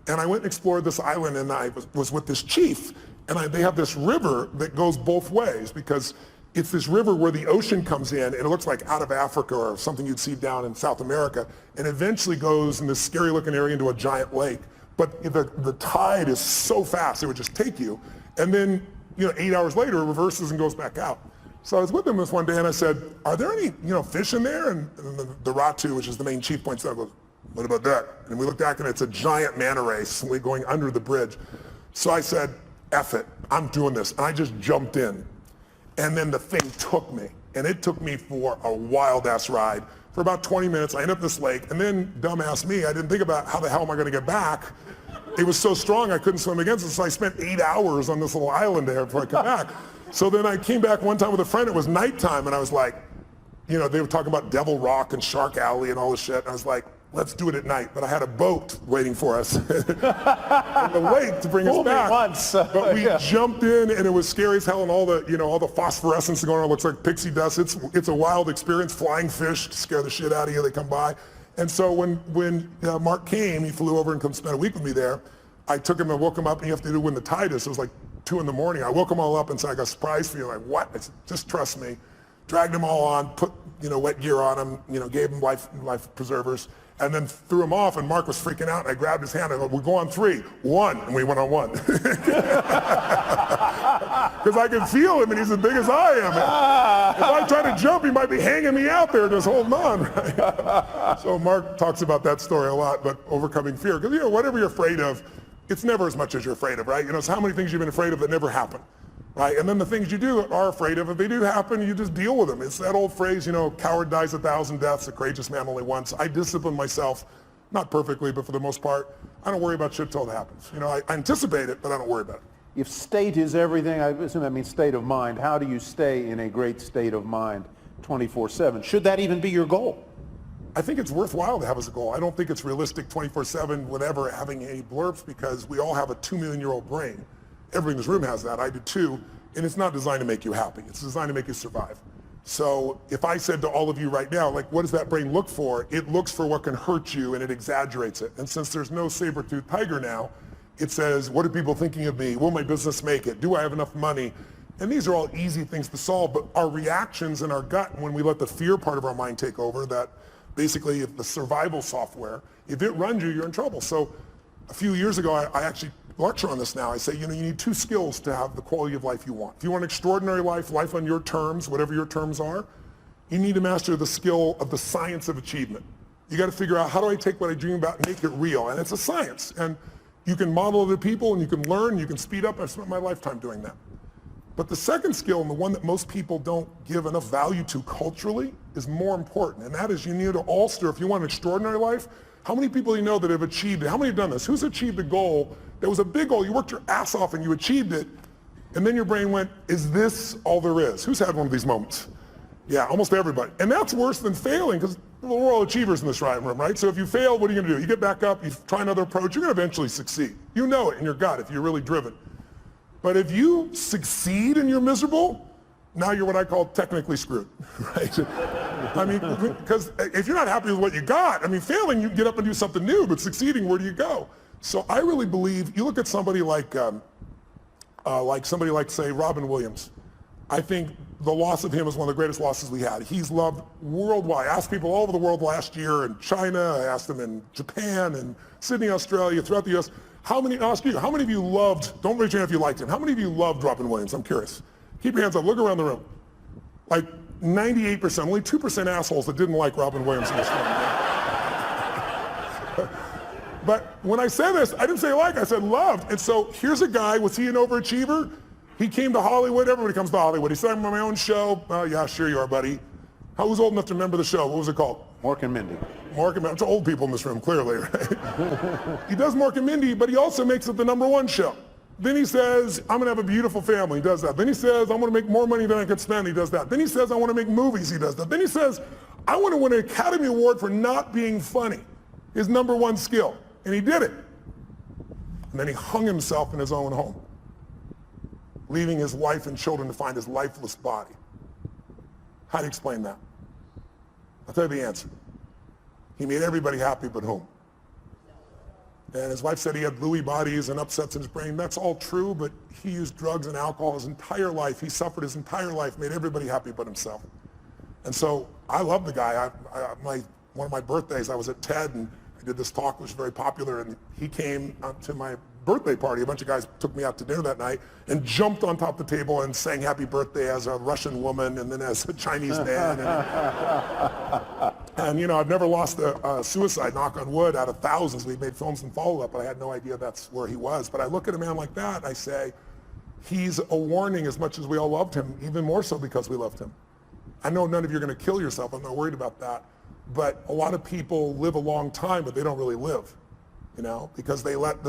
And I went and explored this island, and I was with this chief. And they have this river that goes both ways, because it's this river where the ocean comes in, and it looks like out of Africa or something you'd see down in South America, and eventually goes in this scary looking area into a giant lake. But the tide is so fast, it would just take you. And then 8 hours later, it reverses and goes back out. So I was with him this one day, and I said, are there any fish in there? And the Ratu, which is the main chief, points out, goes, what about that? And we looked back, and it's a giant manta ray going under the bridge. So I said, F it, I'm doing this. And I just jumped in. And then the thing took me. And it took me for a wild-ass ride. For about 20 minutes, I ended up this lake. And then, dumbass me, I didn't think about how the hell am I going to get back. It was so strong, I couldn't swim against it. So I spent 8 hours on this little island there before I came back. So then I came back one time with a friend. It was nighttime. And I was like, they were talking about Devil Rock and Shark Alley and all this shit. And I was like, let's do it at night. But I had a boat waiting for us in the lake to bring us back. But we jumped in, and it was scary as hell, and all the phosphorescence going on looks like pixie dust. It's a wild experience. Flying fish scare the shit out of you. They come by. And so when Mark came, he flew over and come spend a week with me there. I took him and woke him up, and you have to do when the tide is. It was like 2 in the morning. I woke them all up and said, I got a surprise for you. Like, what? I said, just trust me. Dragged them all on, put wet gear on them, gave them life preservers, and then threw him off, and Mark was freaking out, and I grabbed his hand, and I go, we'll go on 3, 1, and we went on 1. Because I can feel him, and he's as big as I am. If I try to jump, he might be hanging me out there just holding on. Right? So Mark talks about that story a lot, but overcoming fear. Because, whatever you're afraid of, it's never as much as you're afraid of, right? So how many things you've been afraid of that never happen? Right? And then the things you are afraid of, if they do happen, you just deal with them. It's that old phrase, coward dies 1,000 deaths, a courageous man only once. I discipline myself, not perfectly, but for the most part, I don't worry about shit till it happens. I anticipate it, but I don't worry about it. If state is everything, I assume that means state of mind. How do you stay in a great state of mind 24/7? Should that even be your goal? I think it's worthwhile to have as a goal. I don't think it's realistic 24/7 whenever having any blurbs, because we all have a 2-million-year-old brain. Everybody in this room has that. I do too. And it's not designed to make you happy. It's designed to make you survive. So if I said to all of you right now, what does that brain look for? It looks for what can hurt you, and it exaggerates it. And since there's no saber-toothed tiger now, it says, what are people thinking of me? Will my business make it? Do I have enough money? And these are all easy things to solve, but our reactions in our gut, when we let the fear part of our mind take over, that basically the survival software, if it runs you, you're in trouble. So a few years ago, I actually lecture on this now. I say, you need 2 skills to have the quality of life you want. If you want an extraordinary life on your terms, whatever your terms are, you need to master the skill of the science of achievement. You got to figure out, how do I take what I dream about and make it real? And it's a science. And you can model other people, and you can learn, you can speed up. I've spent my lifetime doing that. But the second skill, and the one that most people don't give enough value to culturally, is more important. And that is, you need to alter, if you want an extraordinary life, how many people you know that have achieved it? How many have done this? Who's achieved a goal that was a big goal? You worked your ass off and you achieved it. And then your brain went, is this all there is? Who's had one of these moments? Yeah, almost everybody. And that's worse than failing, because we're all achievers in this room, right? So if you fail, what are you going to do? You get back up, you try another approach, you're going to eventually succeed. You know it in your gut if you're really driven. But if you succeed and you're miserable, now you're what I call technically screwed, right? I mean, because if you're not happy with what you got, I mean, failing, you get up and do something new, but succeeding, where do you go? So I really believe, you look at somebody like say, Robin Williams. I think the loss of him is one of the greatest losses we had. He's loved worldwide. I asked people all over the world last year, in China, I asked them in Japan, and Sydney, Australia, throughout the US, how many of you loved, don't raise your hand if you liked him, how many of you loved Robin Williams? I'm curious. Keep your hands up, look around the room. Like 98%, only 2% assholes that didn't like Robin Williams in this room. But when I say this, I didn't say like, I said loved. And so here's a guy, was he an overachiever? He came to Hollywood, everybody comes to Hollywood. He said, I'm on my own show. Yeah, sure you are, buddy. Who's old enough to remember the show? What was it called? Mork and Mindy. Mork and Mindy. It's old people in this room, clearly, right? He does Mork and Mindy, but he also makes it the #1 show. Then he says, I'm gonna have a beautiful family, he does that. Then he says, I wanna make more money than I could spend, he does that. Then he says, I wanna make movies, he does that. Then he says, I wanna win an Academy Award for not being funny, his #1 skill. And he did it. And then he hung himself in his own home, leaving his wife and children to find his lifeless body. How do you explain that? I'll tell you the answer. He made everybody happy but whom? And his wife said he had Lewy bodies and upsets in his brain. That's all true, but he used drugs and alcohol his entire life. He suffered his entire life, made everybody happy but himself. And so I love the guy. One of my birthdays, I was at TED and I did this talk, which was very popular, and he came up to my birthday party. A bunch of guys took me out to dinner that night and jumped on top of the table and sang happy birthday as a Russian woman and then as a Chinese man. And you know, I've never lost a suicide, knock on wood, out of thousands. We've made films and follow-up, but I had no idea that's where he was. But I look at a man like that and I say, he's a warning as much as we all loved him, even more so because we loved him. I know none of you are going to kill yourself. I'm not worried about that. But a lot of people live a long time, but they don't really live, you know, because they let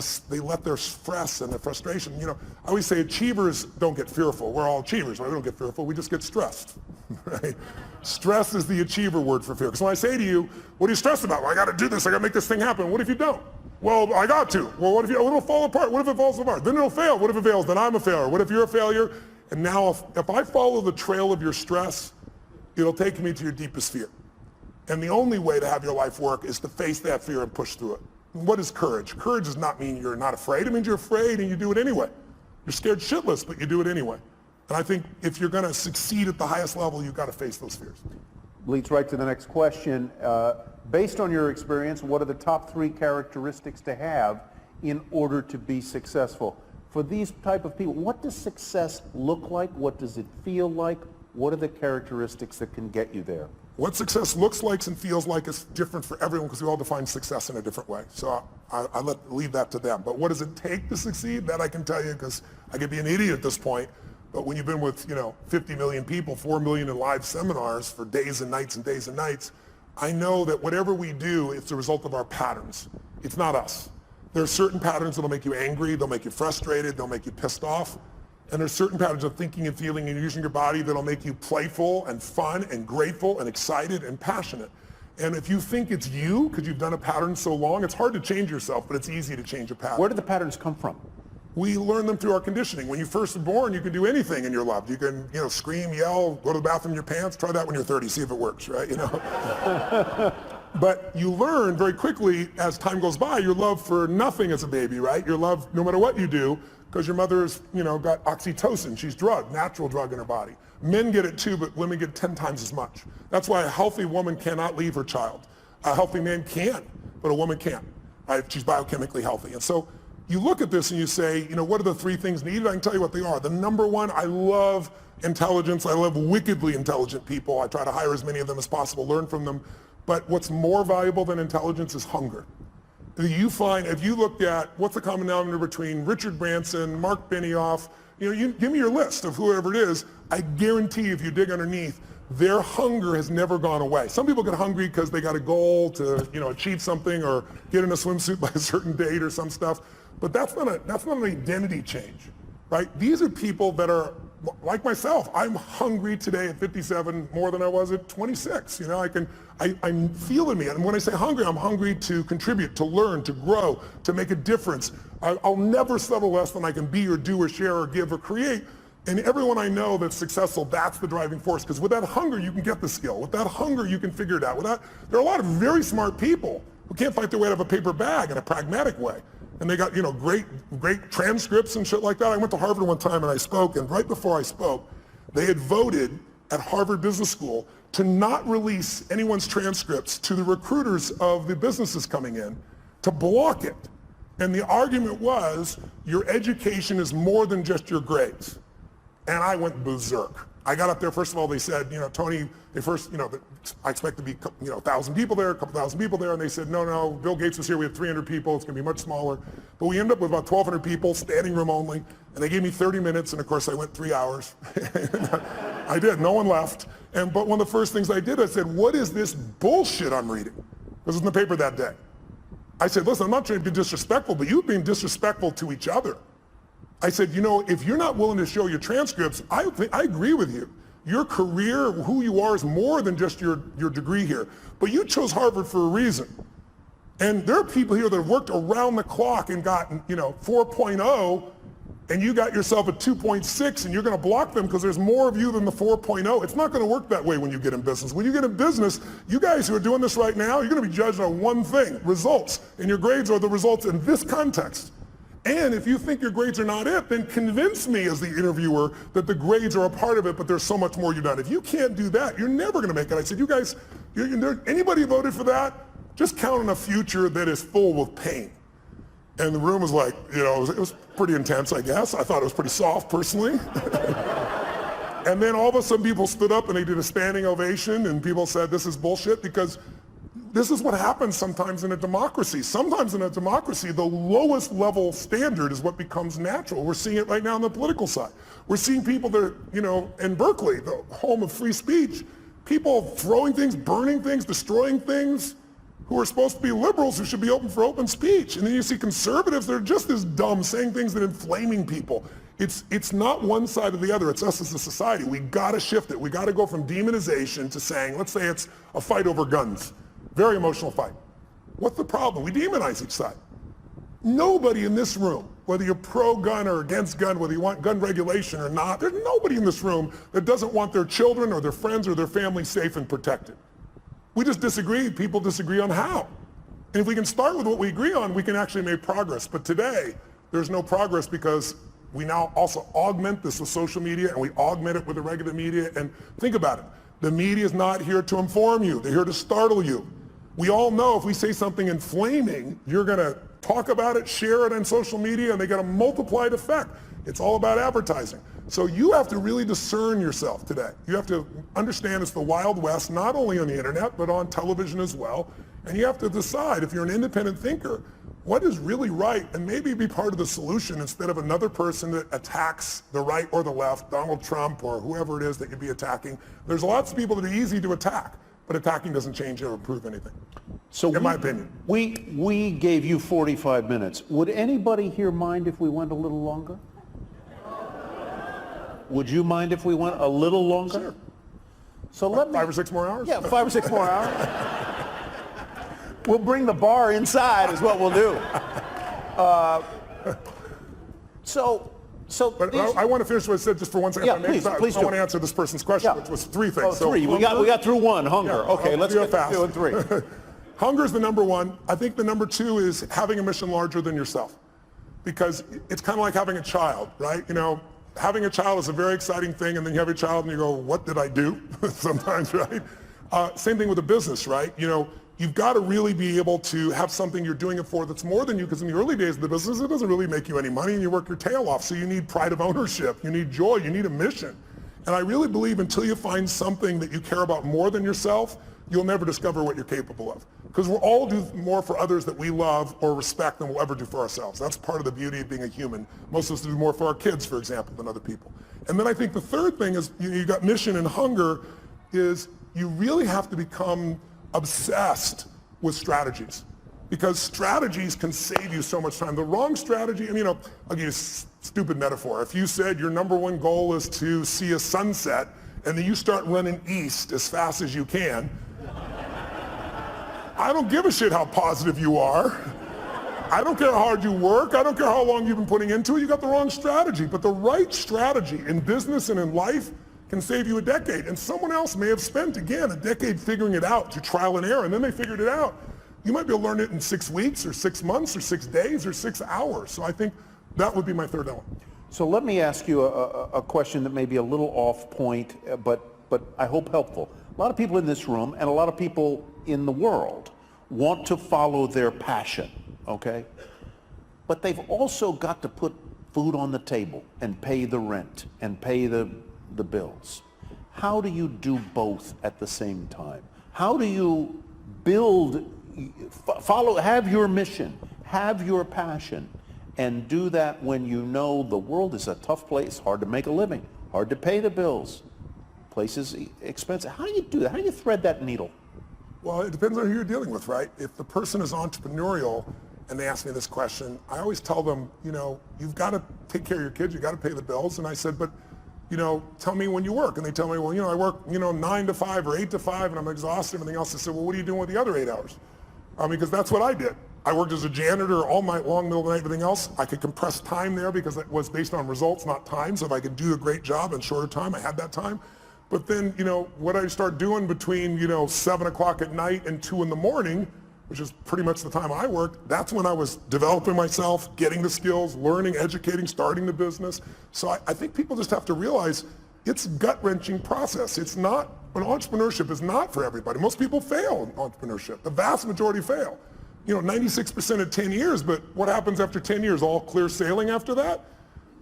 their stress and their frustration, you know, I always say achievers don't get fearful. We're all achievers, right? We don't get fearful. We just get stressed, right? Stress is the achiever word for fear. Because when I say to you, what are you stressed about? Well, I got to do this. I got to make this thing happen. What if you don't? Well, I got to. Well, what if it'll fall apart? What if it falls apart? Then it'll fail. What if it fails? Then I'm a failure. What if you're a failure? And now if I follow the trail of your stress, it'll take me to your deepest fear. And the only way to have your life work is to face that fear and push through it. What is courage? Courage does not mean you're not afraid. It means you're afraid and you do it anyway. You're scared shitless, but you do it anyway. And I think if you're going to succeed at the highest level, you've got to face those fears. Leads right to the next question. Based on your experience, what are the top 3 characteristics to have in order to be successful? For these type of people, what does success look like? What does it feel like? What are the characteristics that can get you there? What success looks like and feels like is different for everyone because we all define success in a different way. So I leave that to them. But what does it take to succeed? That I can tell you because I could be an idiot at this point. But when you've been with 50 million people, 4 million in live seminars for days and nights and days and nights, I know that whatever we do, it's the result of our patterns. It's not us. There are certain patterns that'll make you angry, they'll make you frustrated, they'll make you pissed off. And there's certain patterns of thinking and feeling and using your body that'll make you playful and fun and grateful and excited and passionate. And if you think it's you, because you've done a pattern so long, it's hard to change yourself, but it's easy to change a pattern. Where do the patterns come from? We learn them through our conditioning. When you first are born, you can do anything and you're loved. You can, scream, yell, go to the bathroom in your pants. Try that when you're 30, see if it works, right? But you learn very quickly as time goes by, your love for nothing as a baby, right? Your love no matter what you do, because your mother's, got oxytocin. She's drugged, natural drug in her body. Men get it too, but women get 10 times as much. That's why a healthy woman cannot leave her child. A healthy man can, but a woman can't. Right? She's biochemically healthy. And so you look at this and you say, what are the 3 things needed? I can tell you what they are. The #1, I love intelligence. I love wickedly intelligent people. I try to hire as many of them as possible, learn from them. But what's more valuable than intelligence is hunger. You find, if you looked at what's the common denominator between Richard Branson, Mark Benioff, You give me your list of whoever it is. I guarantee if you dig underneath, their hunger has never gone away. Some people get hungry because they got a goal to, achieve something or get in a swimsuit by a certain date or some stuff. But that's not an identity change, right? These are people that are like myself. I'm hungry today at 57 more than I was at 26. I'm feeling me. And when I say hungry, I'm hungry to contribute, to learn, to grow, to make a difference. I'll never settle less than I can be or do or share or give or create. And everyone I know that's successful, that's the driving force. Because with that hunger, you can get the skill. With that hunger, you can figure it out. There are a lot of very smart people who can't fight their way out of a paper bag in a pragmatic way. And they got, great transcripts and shit like that. I went to Harvard one time and I spoke, and right before I spoke, they had voted at Harvard Business School to not release anyone's transcripts to the recruiters of the businesses coming in, to block it. And the argument was, your education is more than just your grades. And I went berserk. I got up there, first of all, they said, Tony, I expect to be, 1,000 people there, a couple thousand people there. And they said, no, Bill Gates was here, we have 300 people, it's gonna be much smaller. But we ended up with about 1,200 people, standing room only. And they gave me 30 minutes, and of course I went 3 hours. I did, no one left. But one of the first things I did, I said, what is this bullshit I'm reading? This was in the paper that day. I said, listen, I'm not trying to be disrespectful, but you've been disrespectful to each other. I said, if you're not willing to show your transcripts, I agree with you. Your career, who you are, is more than just your degree here. But you chose Harvard for a reason. And there are people here that have worked around the clock and gotten, 4.0, and you got yourself a 2.6, and you're going to block them because there's more of you than the 4.0. It's not going to work that way when you get in business. When you get in business, you guys who are doing this right now, you're going to be judged on one thing, results. And your grades are the results in this context. And if you think your grades are not it, then convince me as the interviewer that the grades are a part of it, but there's so much more you've done. If you can't do that, you're never going to make it. I said, you guys, anybody voted for that? Just count on a future that is full with pain. And the room was like, it was pretty intense, I guess. I thought it was pretty soft, personally. And then all of a sudden people stood up and they did a standing ovation, and people said, this is bullshit, because this is what happens sometimes in a democracy. Sometimes in a democracy, the lowest level standard is what becomes natural. We're seeing it right now on the political side. We're seeing people that are, in Berkeley, the home of free speech, people throwing things, burning things, destroying things, who are supposed to be liberals who should be open for open speech. And then you see conservatives that are just as dumb, saying things that are inflaming people. It's not one side or the other, it's us as a society. We gotta shift it. We gotta go from demonization to saying, let's say it's a fight over guns. Very emotional fight. What's the problem? We demonize each side. Nobody in this room, whether you're pro-gun or against gun, whether you want gun regulation or not, there's nobody in this room that doesn't want their children or their friends or their family safe and protected. We just disagree. People disagree on how. And if we can start with what we agree on, we can actually make progress. But today, there's no progress because we now also augment this with social media, and we augment it with the regular media. And think about it. The media is not here to inform you. They're here to startle you. We all know if we say something inflaming, you're going to talk about it, share it on social media, and they get a multiplied effect. It's all about advertising. So you have to really discern yourself today. You have to understand it's the Wild West, not only on the internet, but on television as well. And you have to decide, if you're an independent thinker, what is really right, and maybe be part of the solution instead of another person that attacks the right or the left, Donald Trump or whoever it is that you'd be attacking. There's lots of people that are easy to attack, but attacking doesn't change or improve anything, in my opinion. We gave you 45 minutes. Would anybody here mind if we went a little longer? Would you mind if we went a little longer? Sure. So let me... 5 or 6 more hours? Yeah, 5 or 6 more hours. We'll bring the bar inside is what we'll do. But I want to finish what I said just for 1 second. Yeah, please I want to answer this person's question, which was 3 things. Oh, 3. We got through 1, hunger. Yeah, okay, let's get fast. 2 and 3. Hunger is the number 1. I think the number 2 is having a mission larger than yourself. Because it's kind of like having a child, right? Having a child is a very exciting thing, and then you have a child and you go, what did I do? Sometimes, right? Same thing with a business, right? You've got to really be able to have something you're doing it for that's more than you, because in the early days of the business, it doesn't really make you any money, and you work your tail off. So you need pride of ownership, you need joy, you need a mission. And I really believe until you find something that you care about more than yourself, you'll never discover what you're capable of. Because we'll all do more for others that we love or respect than we'll ever do for ourselves. That's part of the beauty of being a human. Most of us do more for our kids, for example, than other people. And then I think the third thing is, you got mission and hunger, is you really have to become obsessed with strategies. Because strategies can save you so much time. The wrong strategy, I'll give you a stupid metaphor. If you said your number one goal is to see a sunset, and then you start running east as fast as you can, I don't give a shit how positive you are. I don't care how hard you work. I don't care how long you've been putting into it. You got the wrong strategy. But the right strategy in business and in life can save you a decade. And someone else may have spent, again, a decade figuring it out through trial and error, and then they figured it out. You might be able to learn it in 6 weeks or 6 months or 6 days or 6 hours. So I think that would be my third element. So let me ask you a question that may be a little off point, but I hope helpful. A lot of people in this room and a lot of people in the world want to follow their passion, okay? But they've also got to put food on the table and pay the rent and pay the bills. How do you do both at the same time? How do you have your mission, have your passion, and do that when you know the world is a tough place, hard to make a living, hard to pay the bills, places expensive? How do you do that? How do you thread that needle? Well, it depends on who you're dealing with, right? If the person is entrepreneurial and they ask me this question, I always tell them, you've got to take care of your kids, you've got to pay the bills. And I said, but, tell me when you work. And they tell me, well, I work, 9 to 5 or 8 to 5 and I'm exhausted and everything else. I said, well, what are you doing with the other 8 hours? Because that's what I did. I worked as a janitor all night long, middle of the night, everything else. I could compress time there because it was based on results, not time. So if I could do a great job in shorter time, I had that time. But then, what I start doing between, 7 o'clock at night and 2 in the morning, which is pretty much the time I worked, that's when I was developing myself, getting the skills, learning, educating, starting the business. So I think people just have to realize it's a gut-wrenching process. Entrepreneurship is not for everybody. Most people fail in entrepreneurship. The vast majority fail. 96% at 10 years, but what happens after 10 years? All clear sailing after that?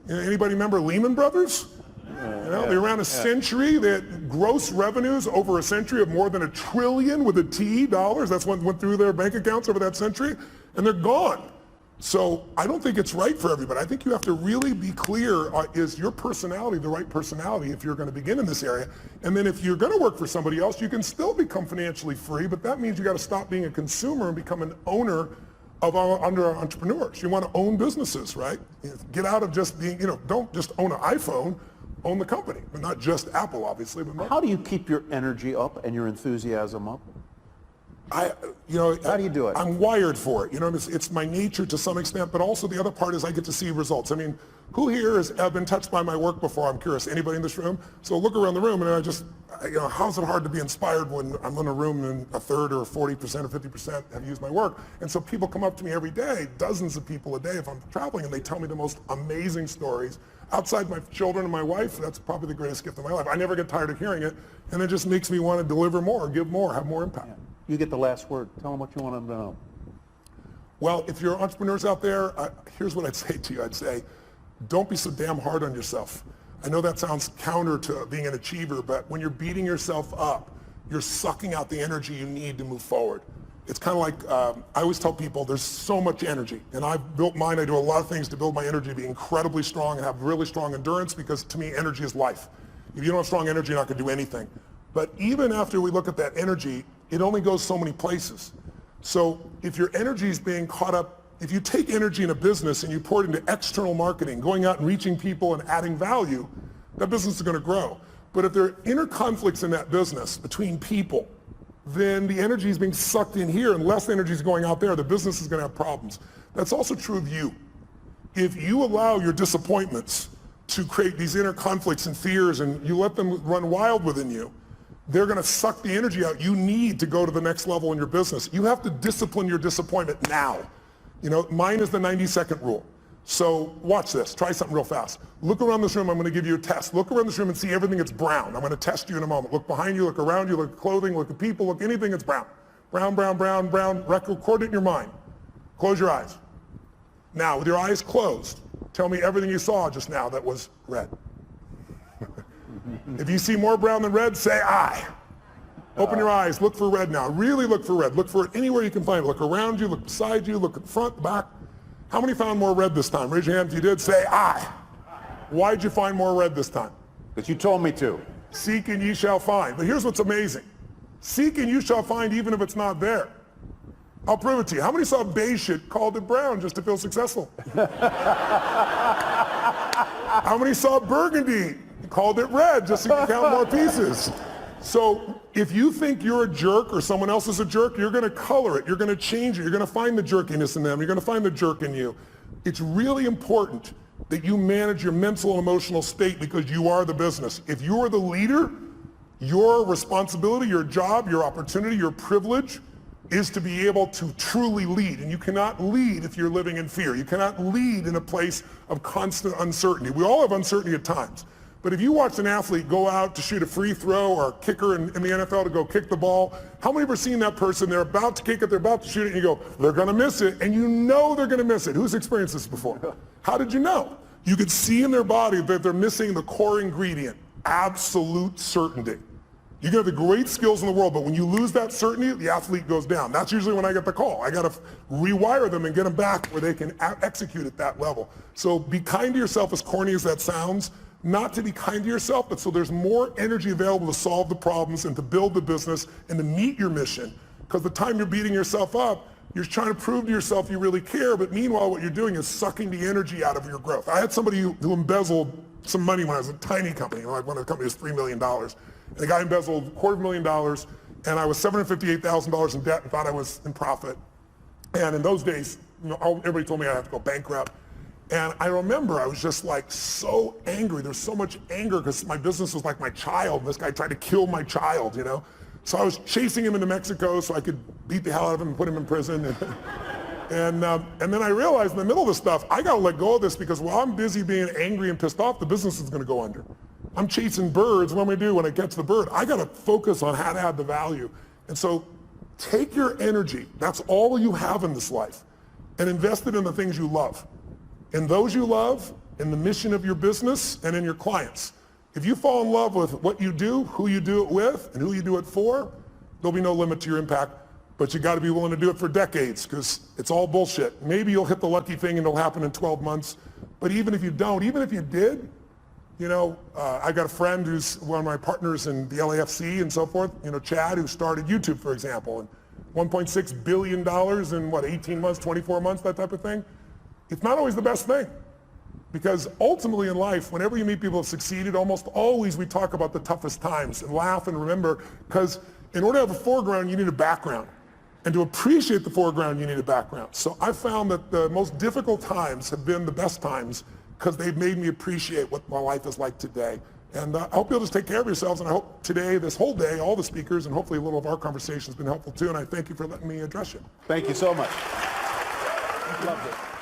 Anybody remember Lehman Brothers? They're around a century. They had gross revenues over a century of more than $1 trillion with a T dollars. That's what went through their bank accounts over that century, and they're gone. So I don't think it's right for everybody. I think you have to really be clear, is your personality the right personality if you're going to begin in this area? And then if you're going to work for somebody else, you can still become financially free, but that means you got to stop being a consumer and become an owner under entrepreneurs. You want to own businesses, right? Get out of just being, don't just own an iPhone, own the company, but not just Apple, obviously. But how do you keep your energy up and your enthusiasm up? How do you do it? I'm wired for it. It's my nature to some extent, but also the other part is I get to see results. Who here has been touched by my work before? I'm curious. Anybody in this room? So look around the room, and how's it hard to be inspired when I'm in a room and a third or 40% or 50% have used my work? And so people come up to me every day, dozens of people a day if I'm traveling, and they tell me the most amazing stories. Outside my children and my wife, that's probably the greatest gift of my life. I never get tired of hearing it, and it just makes me want to deliver more, give more, have more impact. Yeah. You get the last word. Tell them what you want them to know. Well, if you're entrepreneurs out there, here's what I'd say to you. I'd say, don't be so damn hard on yourself. I know that sounds counter to being an achiever, but when you're beating yourself up, you're sucking out the energy you need to move forward. It's kind of like, I always tell people there's so much energy, and I've built mine. I do a lot of things to build my energy to be incredibly strong and have really strong endurance, because to me, energy is life. If you don't have strong energy, you're not going to do anything. But even after we look at that energy, it only goes so many places. So if your energy is being caught up, if you take energy in a business and you pour it into external marketing, going out and reaching people and adding value, that business is going to grow. But if there are inner conflicts in that business between people, then the energy is being sucked in here and less energy is going out there. The business is going to have problems. That's also true of you. If you allow your disappointments to create these inner conflicts and fears and you let them run wild within you, they're going to suck the energy out you need to go to the next level in your business. You have to discipline your disappointment now. Mine is the 90-second rule. So watch this. Try something real fast. Look around this room. I'm going to give you a test. Look around this room and see everything that's brown. I'm going to test you in a moment. Look behind you, look around you, look at clothing, look at people, look anything that's brown. Brown, brown, brown, brown. Record it in your mind. Close your eyes. Now, with your eyes closed, tell me everything you saw just now that was red. If you see more brown than red, say I. Open your eyes, look for red now. Really look for red. Look for it anywhere you can find it. Look around you, look beside you, look at the front, the back. How many found more red this time? Raise your hand if you did. Say, I. Why'd you find more red this time? That you told me to. Seek and ye shall find. But here's what's amazing. Seek and you shall find even if it's not there. I'll prove it to you. How many saw beige shit, called it brown just to feel successful? How many saw burgundy, called it red just to count more pieces? So if you think you're a jerk or someone else is a jerk, you're going to color it. You're going to change it. You're going to find the jerkiness in them. You're going to find the jerk in you. It's really important that you manage your mental and emotional state because you are the business. If you are the leader, your responsibility, your job, your opportunity, your privilege is to be able to truly lead. And you cannot lead if you're living in fear. You cannot lead in a place of constant uncertainty. We all have uncertainty at times. But if you watch an athlete go out to shoot a free throw or a kicker in the NFL to go kick the ball, how many have ever seen that person, they're about to kick it, they're about to shoot it, and you go, they're going to miss it, and you know they're going to miss it. Who's experienced this before? How did you know? You could see in their body that they're missing the core ingredient, absolute certainty. You can have the great skills in the world, but when you lose that certainty, the athlete goes down. That's usually when I get the call. I got to rewire them and get them back where they can execute at that level. So be kind to yourself, as corny as that sounds. Not to be kind to yourself, but so there's more energy available to solve the problems and to build the business and to meet your mission. Because the time you're beating yourself up, you're trying to prove to yourself you really care, but meanwhile what you're doing is sucking the energy out of your growth. I had somebody who embezzled some money when I was a tiny company, like when the company was $3 million. And the guy embezzled $250,000, and I was $758,000 in debt and thought I was in profit. And in those days, everybody told me I had to go bankrupt. And I remember I was just like so angry. There's so much anger because my business was like my child. And this guy tried to kill my child, you know? So I was chasing him into Mexico so I could beat the hell out of him and put him in prison. And then I realized in the middle of this stuff, I got to let go of this because while I'm busy being angry and pissed off, the business is going to go under. I'm chasing birds. What am I do when I catch the bird? I got to focus on how to add the value. And so take your energy, that's all you have in this life, and invest it in the things you love. In those you love, in the mission of your business, and in your clients. If you fall in love with what you do, who you do it with, and who you do it for, there'll be no limit to your impact. But you got to be willing to do it for decades because it's all bullshit. Maybe you'll hit the lucky thing and it'll happen in 12 months. But even if you don't, even if you did, you know, I got a friend who's one of my partners in the LAFC and so forth, you know, Chad, who started YouTube, for example, and $1.6 billion in what, 18 months, 24 months, that type of thing. It's not always the best thing because ultimately in life, whenever you meet people who have succeeded, almost always we talk about the toughest times and laugh and remember because in order to have a foreground, you need a background. And to appreciate the foreground, you need a background. So I found that the most difficult times have been the best times because they've made me appreciate what my life is like today. And I hope you'll just take care of yourselves. And I hope today, this whole day, all the speakers, and hopefully a little of our conversation has been helpful too. And I thank you for letting me address you. Thank you so much. Loved it.